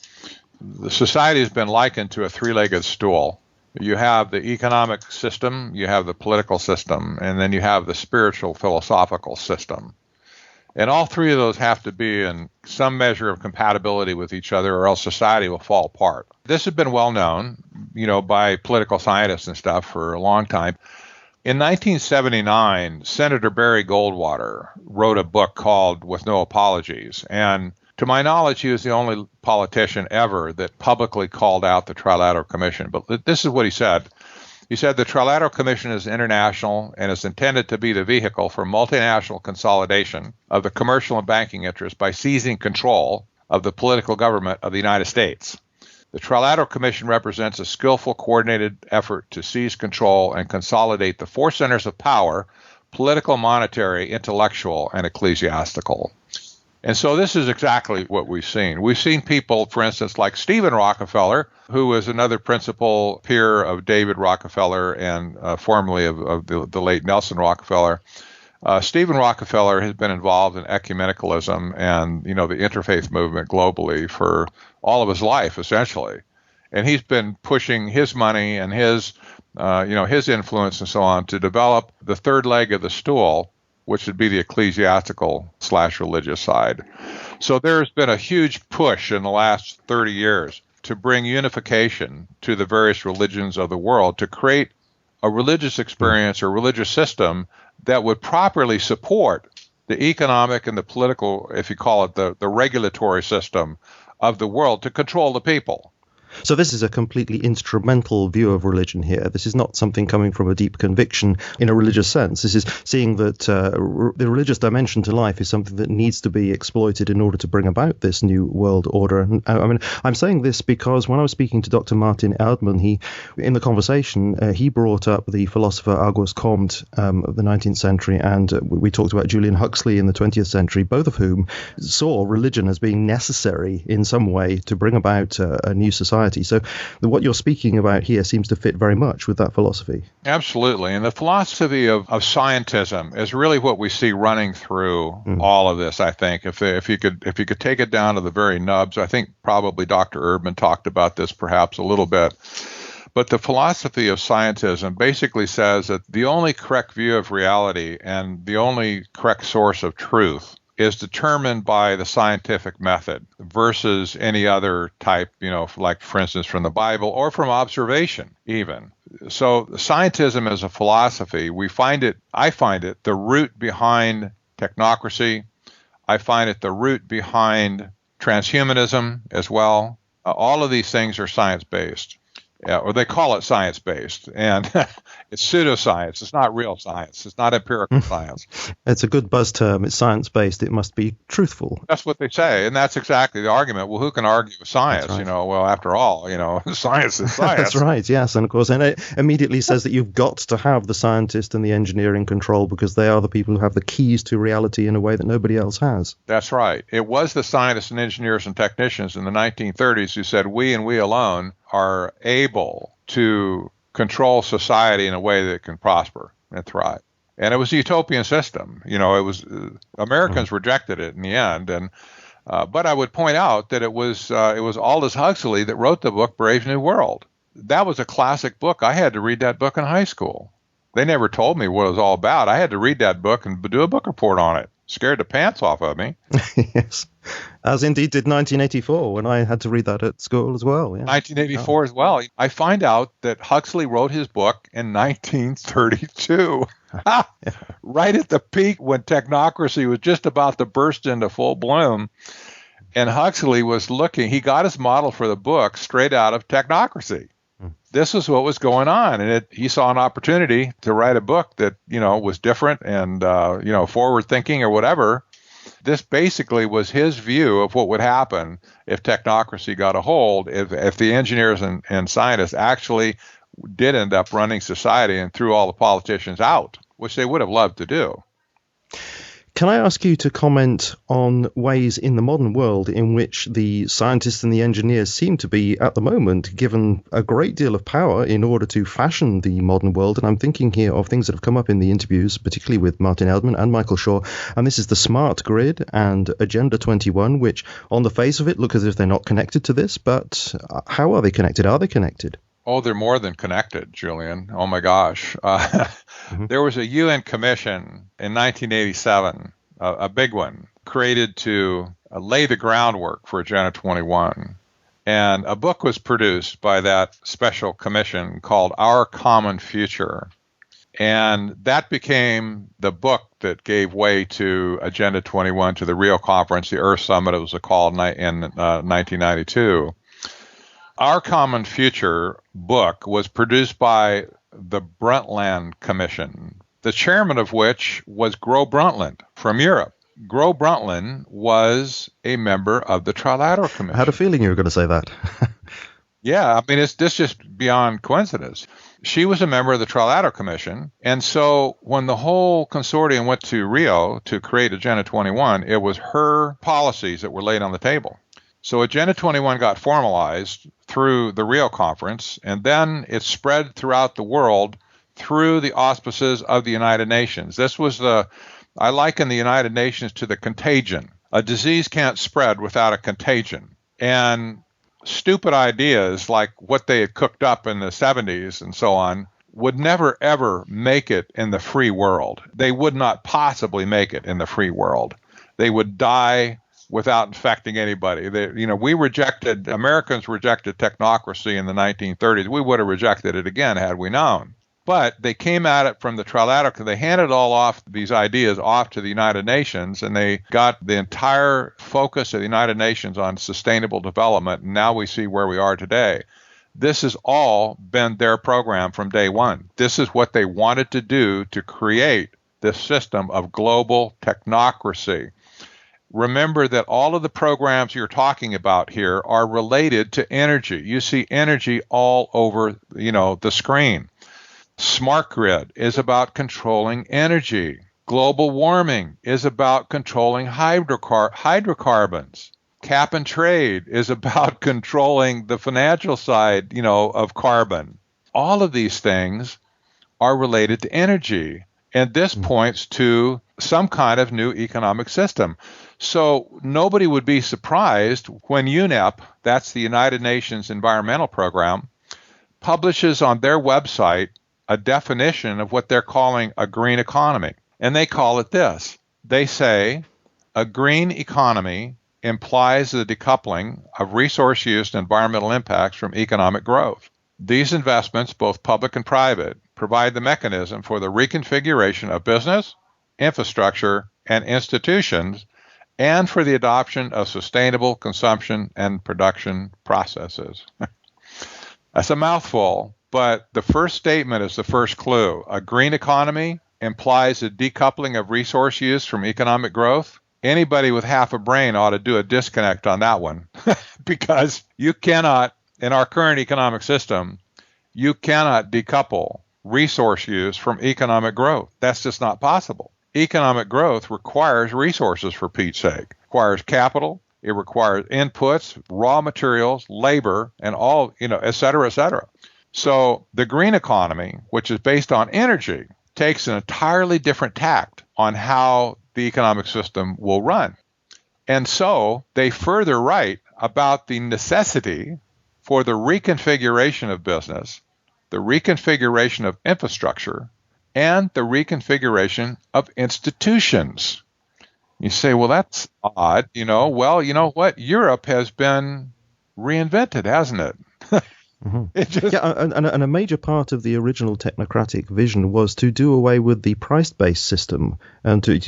society has been likened to a three-legged stool. You have the economic system, you have the political system, and then you have the spiritual philosophical system. And all three of those have to be in some measure of compatibility with each other, or else society will fall apart. This has been well known, by political scientists and stuff for a long time. In 1979, Senator Barry Goldwater wrote a book called With No Apologies. And to my knowledge, he was the only politician ever that publicly called out the Trilateral Commission. But this is what he said. He said, the Trilateral Commission is international and is intended to be the vehicle for multinational consolidation of the commercial and banking interests by seizing control of the political government of the United States. The Trilateral Commission represents a skillful, coordinated effort to seize control and consolidate the four centers of power: political, monetary, intellectual, and ecclesiastical. And so this is exactly what we've seen. We've seen people, for instance, like Stephen Rockefeller, who was another principal peer of David Rockefeller and formerly of the late Nelson Rockefeller. Stephen Rockefeller has been involved in ecumenicalism and, the interfaith movement globally for all of his life, essentially. And he's been pushing his money and his influence and so on to develop the third leg of the stool, which would be the ecclesiastical/religious side. So there's been a huge push in the last 30 years to bring unification to the various religions of the world, to create a religious experience or religious system that would properly support the economic and the political, if you call it the regulatory system of the world, to control the people. So this is a completely instrumental view of religion here. This is not something coming from a deep conviction in a religious sense. This is seeing that the religious dimension to life is something that needs to be exploited in order to bring about this new world order. And, I'm saying this because when I was speaking to Dr. Martin Erdmann, in the conversation, he brought up the philosopher Auguste Comte of the 19th century, and we talked about Julian Huxley in the 20th century, both of whom saw religion as being necessary in some way to bring about a new society. So what you're speaking about here seems to fit very much with that philosophy. Absolutely. And the philosophy of scientism is really what we see running through all of this, I think. If you could take it down to the very nubs, I think probably Dr. Erdmann talked about this perhaps a little bit. But the philosophy of scientism basically says that the only correct view of reality and the only correct source of truth is determined by the scientific method versus any other type, like, for instance, from the Bible or from observation even. So scientism as a philosophy, I find it the root behind technocracy. I find it the root behind transhumanism as well. All of these things are science-based. Yeah, or they call it science-based, and it's pseudoscience. It's not real science. It's not empirical science. It's a good buzz term. It's science-based. It must be truthful. That's what they say, and that's exactly the argument. Well, who can argue with science? Right. Well, after all, science is science. That's right, yes, and of course, and it immediately says that you've got to have the scientist and the engineer in control because they are the people who have the keys to reality in a way that nobody else has. That's right. It was the scientists and engineers and technicians in the 1930s who said, we and we alone are able to control society in a way that can prosper and thrive. And it was a utopian system. It was Americans rejected it in the end. And but I would point out that it was Aldous Huxley that wrote the book Brave New World. That was a classic book. I had to read that book in high school. They never told me what it was all about. I had to read that book and do a book report on it. Scared the pants off of me. Yes, as indeed did 1984 when I had to read that at school as well. Yeah. 1984 as well. I find out that Huxley wrote his book in 1932, right at the peak when technocracy was just about to burst into full bloom. And Huxley was he got his model for the book straight out of Technocracy. This is what was going on, and he saw an opportunity to write a book that was different and forward thinking or whatever. This basically was his view of what would happen if technocracy got a hold, if the engineers and scientists actually did end up running society and threw all the politicians out, which they would have loved to do. Can I ask you to comment on ways in the modern world in which the scientists and the engineers seem to be, at the moment, given a great deal of power in order to fashion the modern world? And I'm thinking here of things that have come up in the interviews, particularly with Martin Eldman and Michael Shaw. And this is the Smart Grid and Agenda 21, which on the face of it look as if they're not connected to this. But how are they connected? Are they connected? Oh, they're more than connected, Julian. Oh, my gosh. There was a UN commission in 1987, a big one, created to lay the groundwork for Agenda 21. And a book was produced by that special commission called Our Common Future. And that became the book that gave way to Agenda 21, to the Rio Conference, the Earth Summit, it was called in 1992. Our Common Future book was produced by the Brundtland Commission, the chairman of which was Gro Brundtland from Europe. Gro Brundtland was a member of the Trilateral Commission. I had a feeling you were going to say that. Yeah, I mean, it's just beyond coincidence. She was a member of the Trilateral Commission, and so when the whole consortium went to Rio to create Agenda 21, it was her policies that were laid on the table. So Agenda 21 got formalized through the Rio Conference, and then it spread throughout the world through the auspices of the United Nations. This was I liken the United Nations to the contagion. A disease can't spread without a contagion. And stupid ideas like what they had cooked up in the 70s and so on would never, ever make it in the free world. They would not possibly make it in the free world. They would die without infecting anybody. Americans rejected technocracy in the 1930s. We would have rejected it again had we known. But they came at it from the Trilateral. They handed these ideas off to the United Nations, and they got the entire focus of the United Nations on sustainable development. And now we see where we are today. This has all been their program from day one. This is what they wanted to do to create this system of global technocracy. Remember that all of the programs you're talking about here are related to energy. You see energy all over, the screen. Smart Grid is about controlling energy. Global warming is about controlling hydrocarbons. Cap and trade is about controlling the financial side, of carbon. All of these things are related to energy. And this points to some kind of new economic system. So nobody would be surprised when UNEP, that's the United Nations Environmental Program, publishes on their website a definition of what they're calling a green economy. And they call it this. They say a green economy implies the decoupling of resource use and environmental impacts from economic growth. These investments, both public and private, provide the mechanism for the reconfiguration of business, infrastructure, and institutions, and for the adoption of sustainable consumption and production processes. That's a mouthful, but the first statement is the first clue. A green economy implies a decoupling of resource use from economic growth. Anybody with half a brain ought to do a disconnect on that one because you cannot, in our current economic system, you cannot decouple resource use from economic growth. That's just not possible. Economic growth requires resources, for Pete's sake. It requires capital. It requires inputs, raw materials, labor, and all, et cetera, et cetera. So the green economy, which is based on energy, takes an entirely different tact on how the economic system will run. And so they further write about the necessity for the reconfiguration of business, the reconfiguration of infrastructure, and the reconfiguration of institutions. You say, well, that's odd. Well, you know what? Europe has been reinvented, hasn't it? And a major part of the original technocratic vision was to do away with the price-based system and to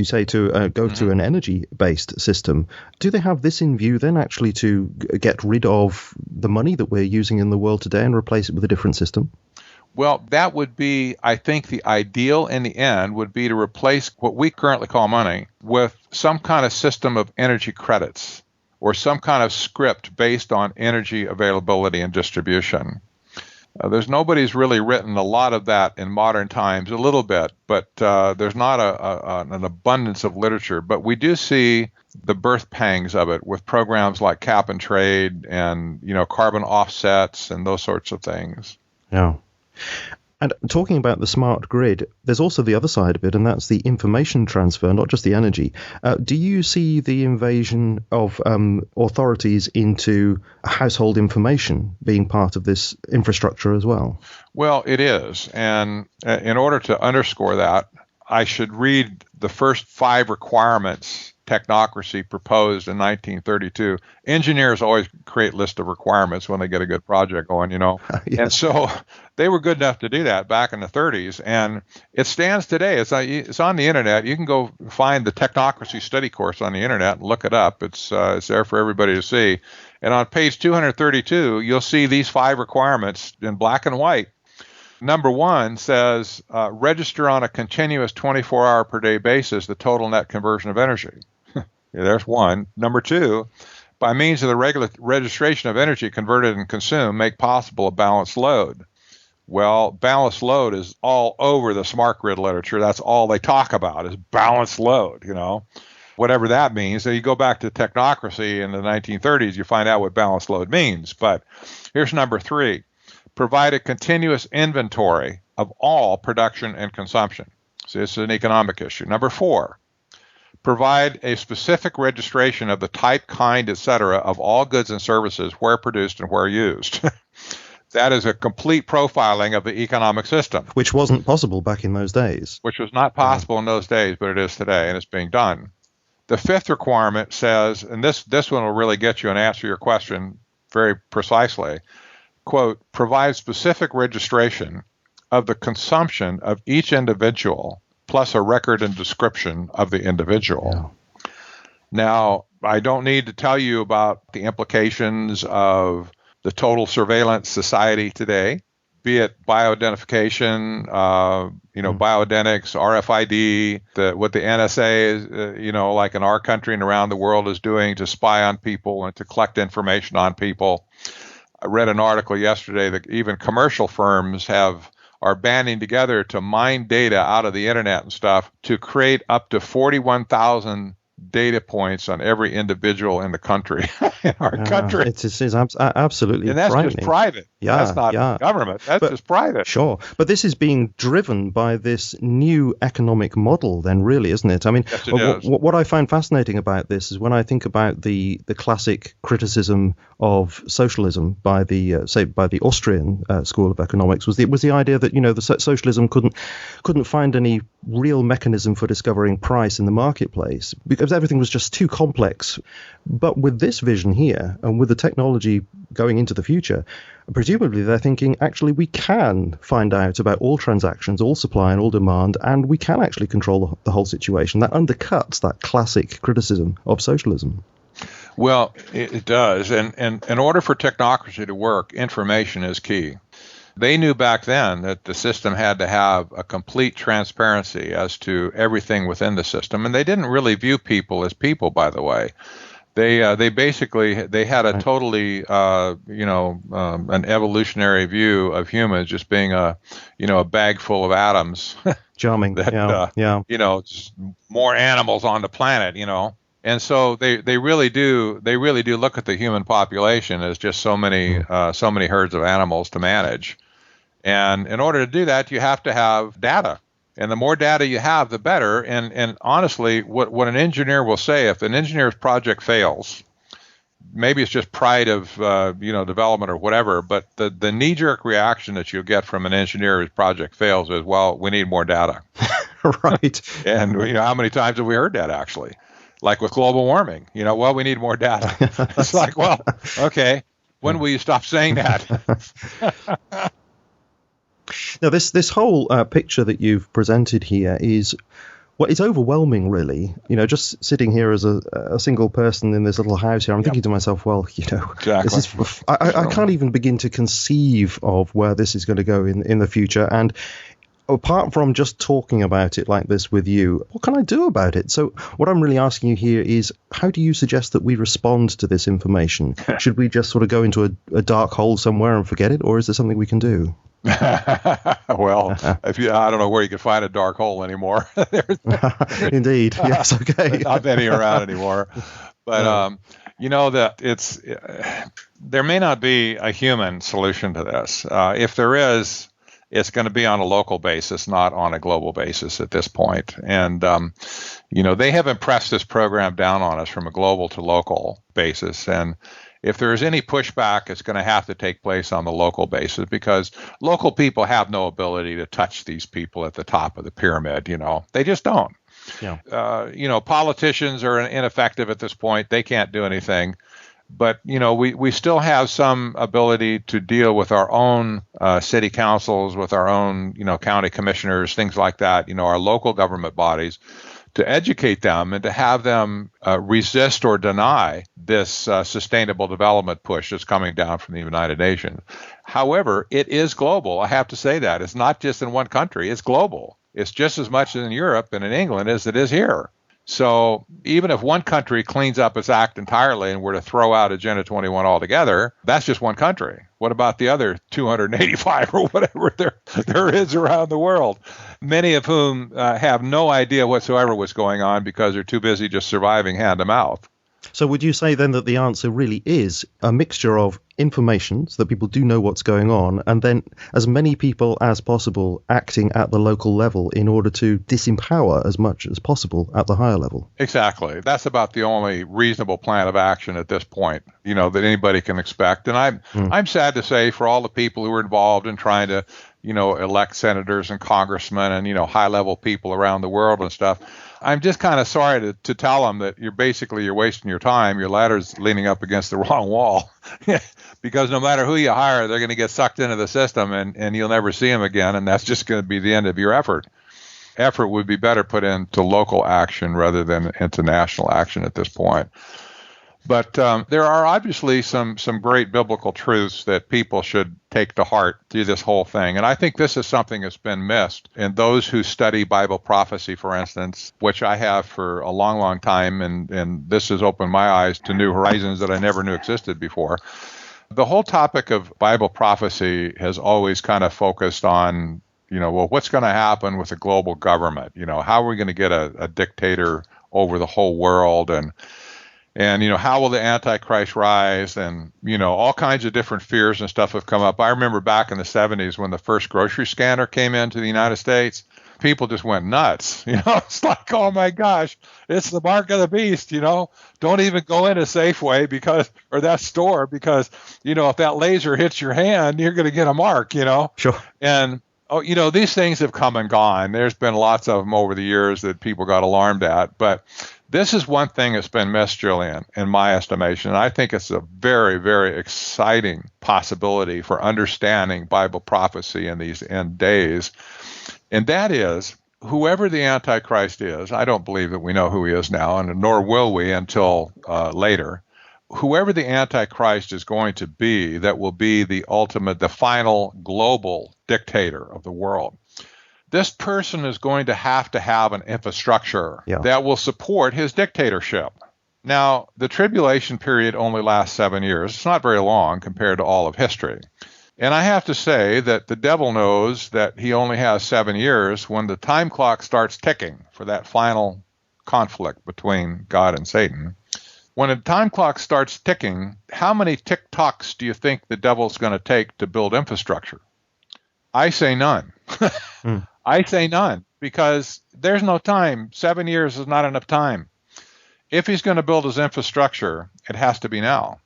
go to an energy-based system. Do they have this in view then, actually, to get rid of the money that we're using in the world today and replace it with a different system? Well, that would be, I think, the ideal in the end would be to replace what we currently call money with some kind of system of energy credits or some kind of script based on energy availability and distribution. Nobody's really written a lot of that in modern times, a little bit, but there's not an abundance of literature. But we do see the birth pangs of it with programs like cap and trade and, carbon offsets and those sorts of things. Yeah. And talking about the smart grid, there's also the other side of it, and that's the information transfer, not just the energy. Do you see the invasion of authorities into household information being part of this infrastructure as well? Well, it is. And in order to underscore that, I should read the first 5 requirements Technocracy proposed in 1932. Engineers always create lists of requirements when they get a good project going, Yeah. And so they were good enough to do that back in the 30s. And it stands today. It's on the internet. You can go find the Technocracy study course on the internet and look it up. It's there for everybody to see. And on page 232, you'll see these 5 requirements in black and white. Number 1 says, register on a continuous 24-hour per day basis the total net conversion of energy. There's 1. Number 2, by means of the regular registration of energy converted and consumed, make possible a balanced load. Well, balanced load is all over the smart grid literature. That's all they talk about is balanced load, whatever that means. So you go back to Technocracy in the 1930s, you find out what balanced load means. But here's number 3. Provide a continuous inventory of all production and consumption. So this is an economic issue. Number 4, provide a specific registration of the type, kind, etc. of all goods and services where produced and where used. That is a complete profiling of the economic system. Which wasn't possible back in those days. Which was not possible in those days, but it is today, and it's being done. The 5th requirement says, and this one will really get you and answer your question very precisely, quote, provide specific registration of the consumption of each individual plus a record and description of the individual. Yeah. Now, I don't need to tell you about the implications of the total surveillance society today, be it bioidentification, bioidentics, RFID, what the NSA is, like in our country and around the world is doing to spy on people and to collect information on people. I read an article yesterday that even commercial firms are banding together to mine data out of the internet and stuff to create up to 41,000 data points on every individual in the country, in our country. It's absolutely and that's just private. Yeah, that's not government. That's just private. Sure. But this is being driven by this new economic model then, really, isn't it? I mean, yes, it is. What I find fascinating about this is when I think about the classic criticism of socialism by the Austrian School of Economics was the idea that, the socialism couldn't find any real mechanism for discovering price in the marketplace because everything was just too complex. But with this vision here and with the technology going into the future, presumably they're thinking, actually, we can find out about all transactions, all supply and all demand, and we can actually control the whole situation. That undercuts that classic criticism of socialism. Well, it does. And in order for technocracy to work, information is key. They knew back then that the system had to have a complete transparency as to everything within the system. And they didn't really view people as people, by the way. They basically had a totally, an evolutionary view of humans just being a bag full of atoms. Charming. Just more animals on the planet, And so they really do look at the human population as just so many herds of animals to manage. And in order to do that, you have to have data. And the more data you have, the better. And honestly, what an engineer will say, if an engineer's project fails, maybe it's just pride of development or whatever, but the knee-jerk reaction that you'll get from an engineer whose project fails is, well, we need more data. Right. And how many times have we heard that actually? Like with global warming, well, we need more data. It's like, well, okay, when will you stop saying that? Now, this whole picture that you've presented here is Well, it's overwhelming, really. Just sitting here as a single person in this little house here, I'm thinking to myself, well, Exactly. this is. I can't even begin to conceive of where this is going to go in the future. And apart from just talking about it like this with you, what can I do about it? So what I'm really asking you here is, how do you suggest that we respond to this information? Should we just sort of go into a dark hole somewhere and forget it, or is there something we can do? Well, I don't know where you can find a dark hole anymore. Indeed. Yes. Okay. Not many around anymore. But, that there may not be a human solution to this. If there is, it's going to be on a local basis, not on a global basis at this point. And, they have impressed this program down on us from a global to local basis. And if there is any pushback, it's going to have to take place on the local basis, because local people have no ability to touch these people at the top of the pyramid. They just don't. Yeah. Politicians are ineffective at this point. They can't do anything. But, we still have some ability to deal with our own city councils, with our own, county commissioners, things like that, our local government bodies, to educate them and to have them resist or deny this sustainable development push that's coming down from the United Nations. However, it is global. I have to say that. It's not just in one country. It's global. It's just as much in Europe and in England as it is here. So even if one country cleans up its act entirely and were to throw out Agenda 21 altogether, that's just one country. What about the other 285 or whatever there is around the world, many of whom have no idea whatsoever what's going on because they're too busy just surviving hand to mouth? So would you say then that the answer really is a mixture of information so that people do know what's going on, and then as many people as possible acting at the local level in order to disempower as much as possible at the higher level? Exactly. That's about the only reasonable plan of action at this point, that anybody can expect. And I'm sad to say, for all the people who are involved in trying to, elect senators and congressmen and, high-level people around the world and stuff, I'm just kind of sorry to tell them that you're wasting your time. Your ladder's leaning up against the wrong wall. Because no matter who you hire, they're going to get sucked into the system and you'll never see them again. And that's just going to be the end of your effort. Effort would be better put into local action rather than into national action at this point. But there are obviously some great biblical truths that people should take to heart through this whole thing. And I think this is something that's been missed. And those who study Bible prophecy, for instance, which I have for a long, long time, and this has opened my eyes to new horizons that I never knew existed before. The whole topic of Bible prophecy has always kind of focused on, what's going to happen with the global government? How are we going to get a dictator over the whole world? And how will the Antichrist rise? And, all kinds of different fears and stuff have come up. I remember back in the 70s when the first grocery scanner came into the United States, people just went nuts. It's like, oh my gosh, it's the mark of the beast. Don't even go in a Safeway or that store because, if that laser hits your hand, you're going to get a mark, Sure. And, these things have come and gone. There's been lots of them over the years that people got alarmed at. But this is one thing that's been missed, Julian, in my estimation. And I think it's a very, very exciting possibility for understanding Bible prophecy in these end days. And that is, whoever the Antichrist is, I don't believe that we know who he is now, and nor will we until later. Whoever the Antichrist is going to be, that will be the final global dictator of the world. This person is going to have an infrastructure that will support his dictatorship. Now, the tribulation period only lasts 7 years. It's not very long compared to all of history. And I have to say that the devil knows that he only has 7 years when the time clock starts ticking for that final conflict between God and Satan. When a time clock starts ticking, how many tick-tocks do you think the devil's going to take to build infrastructure? I say none. I say none, because there's no time. 7 years is not enough time. If he's going to build his infrastructure, it has to be now.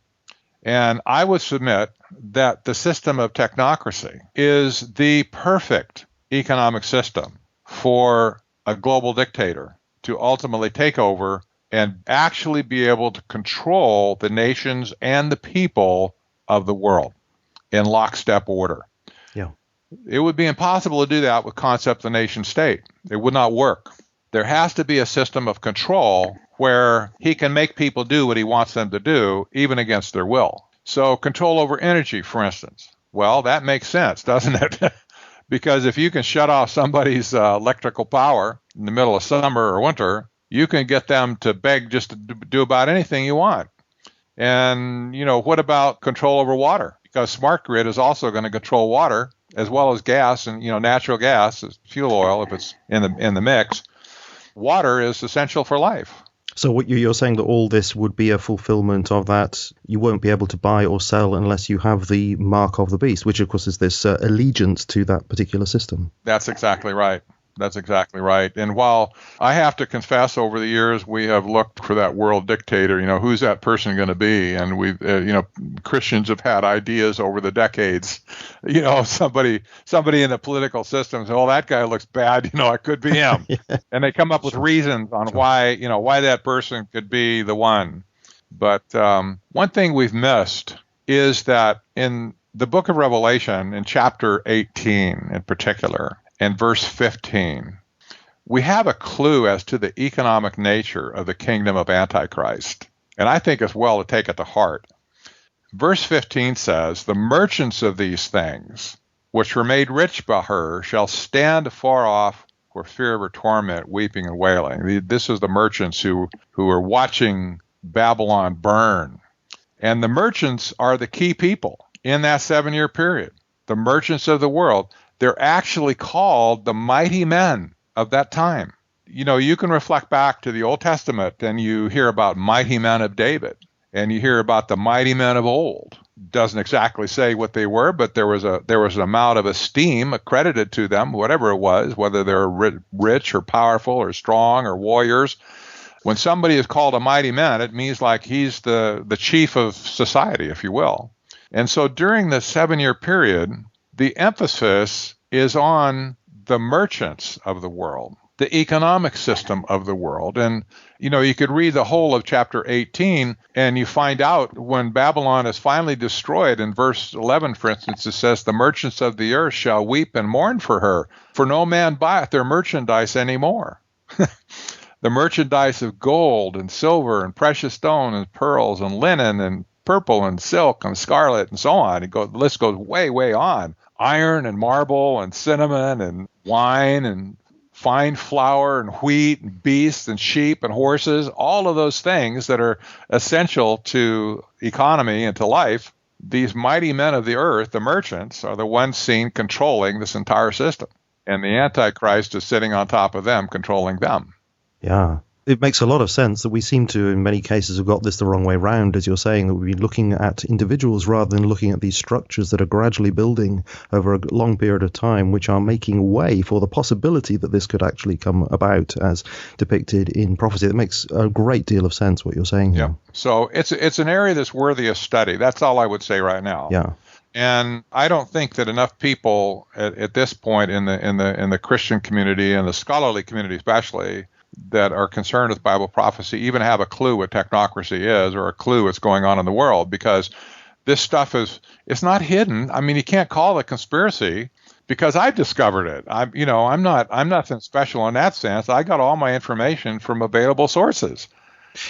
And I would submit that the system of technocracy is the perfect economic system for a global dictator to ultimately take over and actually be able to control the nations and the people of the world in lockstep order. Yeah. It would be impossible to do that with concept of the nation state. It would not work. There has to be a system of control where he can make people do what he wants them to do, even against their will. So control over energy, for instance. Well, that makes sense, doesn't it? Because if you can shut off somebody's electrical power in the middle of summer or winter, you can get them to beg just to do about anything you want. And, what about control over water? Because smart grid is also going to control water as well as gas, and, natural gas is fuel oil if it's in the mix. Water is essential for life. So what you're saying that all this would be a fulfillment of that. You won't be able to buy or sell unless you have the mark of the beast, which of course is this allegiance to that particular system. That's exactly right. That's exactly right. And while I have to confess, over the years, we have looked for that world dictator, who's that person going to be? And we've, Christians have had ideas over the decades, somebody in the political system says, well, that guy looks bad, it could be him. Yeah. And they come up with reasons on why that person could be the one. But one thing we've missed is that in the book of Revelation, in chapter 18 in particular, and verse 15, we have a clue as to the economic nature of the kingdom of Antichrist. And I think it's well to take it to heart. Verse 15 says, the merchants of these things, which were made rich by her, shall stand afar off for fear of her torment, weeping and wailing. This is the merchants who are watching Babylon burn. And the merchants are the key people in that 7-year period. The merchants of the world. They're actually called the mighty men of that time. You can reflect back to the Old Testament and you hear about mighty men of David, and you hear about the mighty men of old. Doesn't exactly say what they were, but there was an amount of esteem accredited to them, whatever it was, whether they're rich or powerful or strong or warriors. When somebody is called a mighty man, it means like he's the chief of society, if you will. And so during the 7-year period, the emphasis is on the merchants of the world, the economic system of the world. And, you could read the whole of chapter 18 and you find out when Babylon is finally destroyed. In verse 11, for instance, it says, the merchants of the earth shall weep and mourn for her, for no man buyeth their merchandise anymore. The merchandise of gold and silver and precious stone and pearls and linen and purple and silk and scarlet and so on. The list goes way, way on. Iron and marble and cinnamon and wine and fine flour and wheat and beasts and sheep and horses, all of those things that are essential to economy and to life. These mighty men of the earth, the merchants, are the ones seen controlling this entire system. And the Antichrist is sitting on top of them, controlling them. Yeah. It makes a lot of sense that we seem to, in many cases, have got this the wrong way round, as you're saying, that we've been looking at individuals rather than looking at these structures that are gradually building over a long period of time, which are making way for the possibility that this could actually come about as depicted in prophecy. That makes a great deal of sense, what you're saying here. Yeah. So it's an area that's worthy of study. That's all I would say right now. Yeah. And I don't think that enough people at this point in the Christian community and the scholarly community especially, that are concerned with Bible prophecy even have a clue what technocracy is or a clue what's going on in the world, because this stuff it's not hidden. I mean, you can't call it conspiracy because I've discovered it. I'm nothing special in that sense. I got all my information from available sources.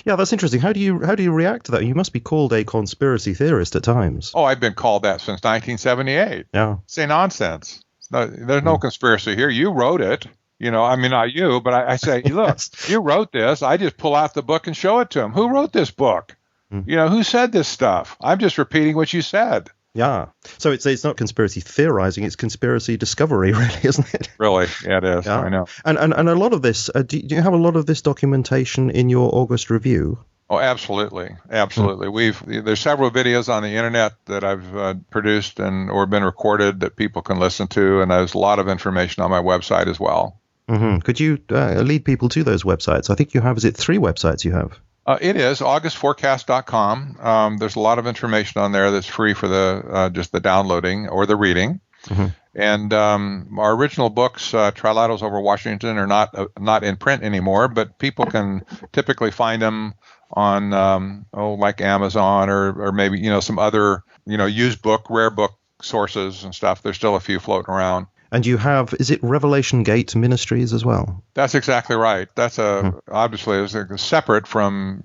Yeah, that's interesting. How do you react to that? You must be called a conspiracy theorist at times. Oh, I've been called that since 1978. Yeah. Say nonsense. There's no conspiracy here. You wrote it. Not you, but I say, look, you wrote this. I just pull out the book and show it to him. Who wrote this book? Who said this stuff? I'm just repeating what you said. Yeah. So it's not conspiracy theorizing, it's conspiracy discovery, really, isn't it? Really, yeah, it is. Yeah. I know. And a lot of this, do you have a lot of this documentation in your August review? Oh, absolutely. Absolutely. There's several videos on the internet that I've produced or been recorded that people can listen to. And there's a lot of information on my website as well. Mm-hmm. Could you lead people to those websites? I think you have, is it 3 websites you have? It is augustforecast.com. There's a lot of information on there that's free for just the downloading or the reading. Mm-hmm. And our original books, Trilaterals Over Washington, are not in print anymore, but people can typically find them on like Amazon or maybe some other used book, rare book sources and stuff. There's still a few floating around. And you have, is it Revelation Gate Ministries as well? That's exactly right. That's obviously it's separate from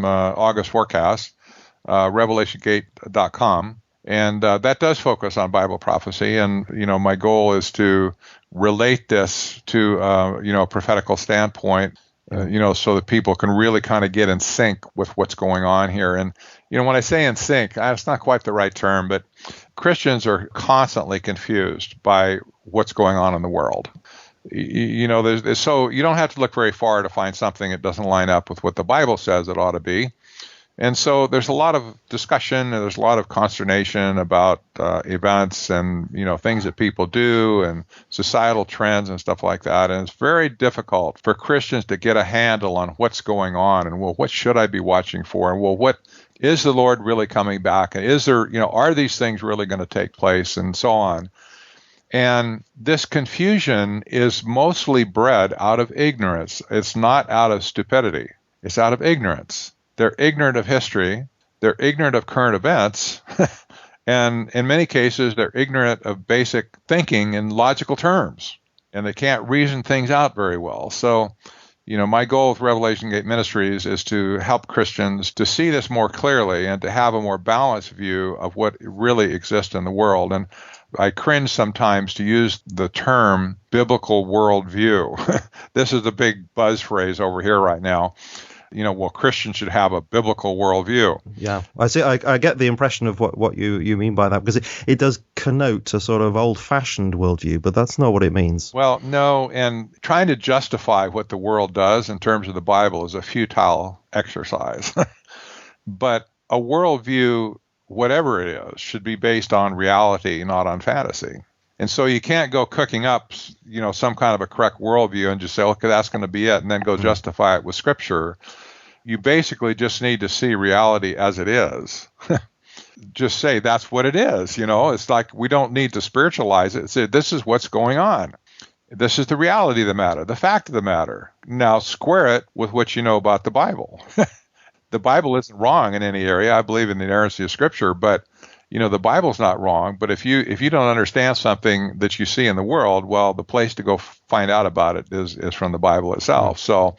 August Forecast, revelationgate.com. And that does focus on Bible prophecy. And, my goal is to relate this to, a prophetical standpoint, so that people can really kind of get in sync with what's going on here. And, when I say in sync, it's not quite the right term, but Christians are constantly confused by what's going on in the world. So you don't have to look very far to find something that doesn't line up with what the Bible says it ought to be. And so there's a lot of discussion and there's a lot of consternation about events and, things that people do and societal trends and stuff like that. And it's very difficult for Christians to get a handle on what's going on and, well, what should I be watching for? And, well, what is the Lord really coming back? And is there, are these things really going to take place and so on? And this confusion is mostly bred out of ignorance. It's not out of stupidity. It's out of ignorance. They're ignorant of history. They're ignorant of current events. And in many cases, they're ignorant of basic thinking in logical terms. And they can't reason things out very well. So, my goal with Revelation Gate Ministries is to help Christians to see this more clearly and to have a more balanced view of what really exists in the world. And I cringe sometimes to use the term biblical worldview. This is the big buzz phrase over here right now. Christians should have a biblical worldview. Yeah, I see. I get the impression of what you mean by that, because it does connote a sort of old-fashioned worldview, but that's not what it means. Well, no, and trying to justify what the world does in terms of the Bible is a futile exercise. But a worldview, whatever it is, should be based on reality, not on fantasy. And so you can't go cooking up, some kind of a correct worldview and just say, okay, that's going to be it, and then go justify it with Scripture. You basically just need to see reality as it is. Just say that's what it is. It's like we don't need to spiritualize it. Say this is what's going on. This is the reality of the matter, the fact of the matter. Now square it with what you know about the Bible. The Bible isn't wrong in any area. I believe in the inerrancy of Scripture, but the Bible's not wrong, but if you don't understand something that you see in the world, well, the place to go find out about it is from the Bible itself. So,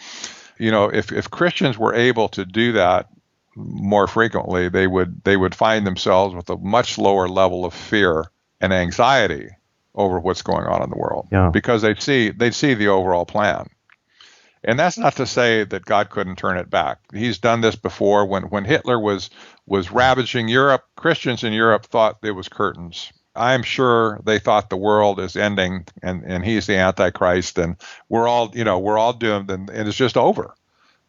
if Christians were able to do that more frequently, they would find themselves with a much lower level of fear and anxiety over what's going on in the world, because they'd see the overall plan. And that's not to say that God couldn't turn it back. He's done this before. When Hitler was ravaging Europe, Christians in Europe thought it was curtains. I'm sure they thought the world is ending and he's the Antichrist and we're all doomed and it's just over.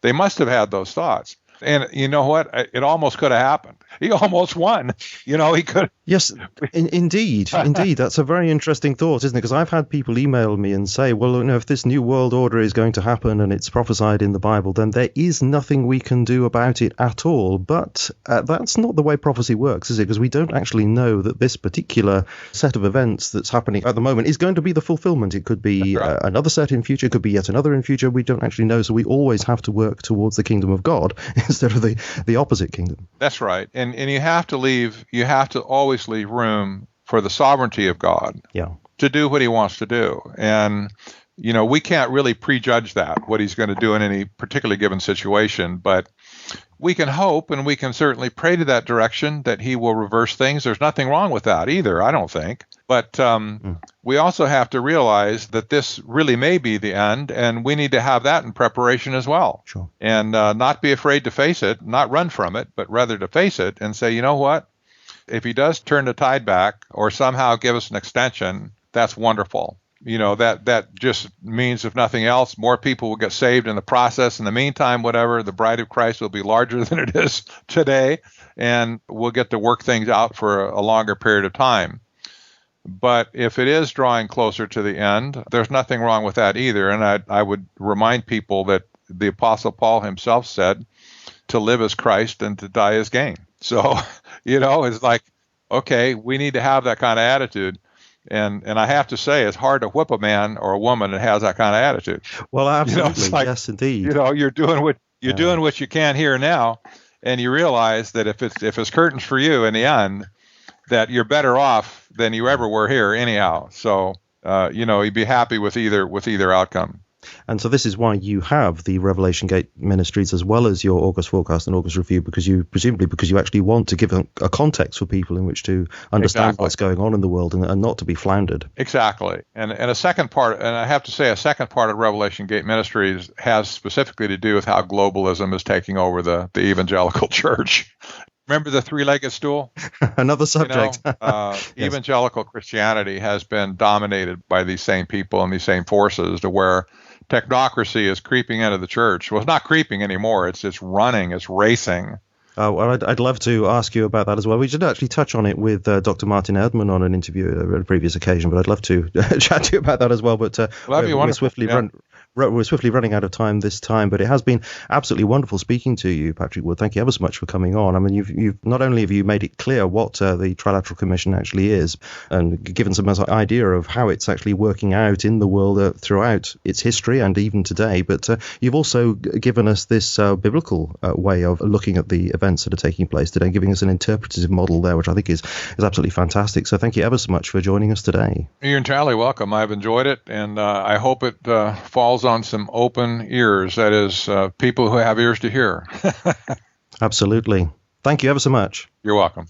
They must have had those thoughts. And you know what? It almost could have happened. He almost won. He could. Yes, indeed. That's a very interesting thought, isn't it? Because I've had people email me and say, well, if this new world order is going to happen and it's prophesied in the Bible, then there is nothing we can do about it at all. But that's not the way prophecy works, is it? Because we don't actually know that this particular set of events that's happening at the moment is going to be the fulfillment. It could be another set in future. It could be yet another in future. We don't actually know. So we always have to work towards the kingdom of God instead of the opposite kingdom. That's right. And you have to always leave room for the sovereignty of God to do what he wants to do. And, we can't really prejudge that, what he's going to do in any particularly given situation, but we can hope and we can certainly pray to that direction that he will reverse things. There's nothing wrong with that either, I don't think. But we also have to realize that this really may be the end, and we need to have that in preparation as well. Sure. And not be afraid to face it, not run from it, but rather to face it and say, you know what? If he does turn the tide back or somehow give us an extension, that's wonderful. That just means, if nothing else, more people will get saved in the process. In the meantime, whatever, the bride of Christ will be larger than it is today, and we'll get to work things out for a longer period of time. But if it is drawing closer to the end, there's nothing wrong with that either. And I would remind people that the Apostle Paul himself said, to live as Christ and to die as gain. So, it's like, okay, we need to have that kind of attitude. And I have to say, it's hard to whip a man or a woman that has that kind of attitude. Well, absolutely. Yes, indeed. You're doing what you can here now, and you realize that if it's curtains for you in the end, that you're better off than you ever were here anyhow. So, he'd be happy with either outcome. And so this is why you have the Revelation Gate Ministries as well as your August Forecast and August Review, because you actually want to give a context for people in which to understand what's going on in the world and not to be floundered. Exactly. And a second part, and I have to say a second part of Revelation Gate Ministries has specifically to do with how globalism is taking over the evangelical church. Remember the three-legged stool? Another subject. Yes. Evangelical Christianity has been dominated by these same people and these same forces, to where technocracy is creeping into the church. Well, it's not creeping anymore. It's running. It's racing. Well, I'd love to ask you about that as well. We did actually touch on it with Dr. Martin Erdmann on an interview at a previous occasion, but I'd love to chat to you about that as well. But we're swiftly running out of time this time, but it has been absolutely wonderful speaking to you, Patrick Wood. Thank you ever so much for coming on. I mean, you've not only have you made it clear what the Trilateral Commission actually is, and given some idea of how it's actually working out in the world throughout its history and even today, but you've also given us this biblical way of looking at the events that are taking place today, giving us an interpretative model there, which I think is absolutely fantastic. So thank you ever so much for joining us today. You're entirely welcome. I've enjoyed it, and I hope it falls on some open ears, that is, people who have ears to hear. Absolutely. Thank you ever so much. You're welcome.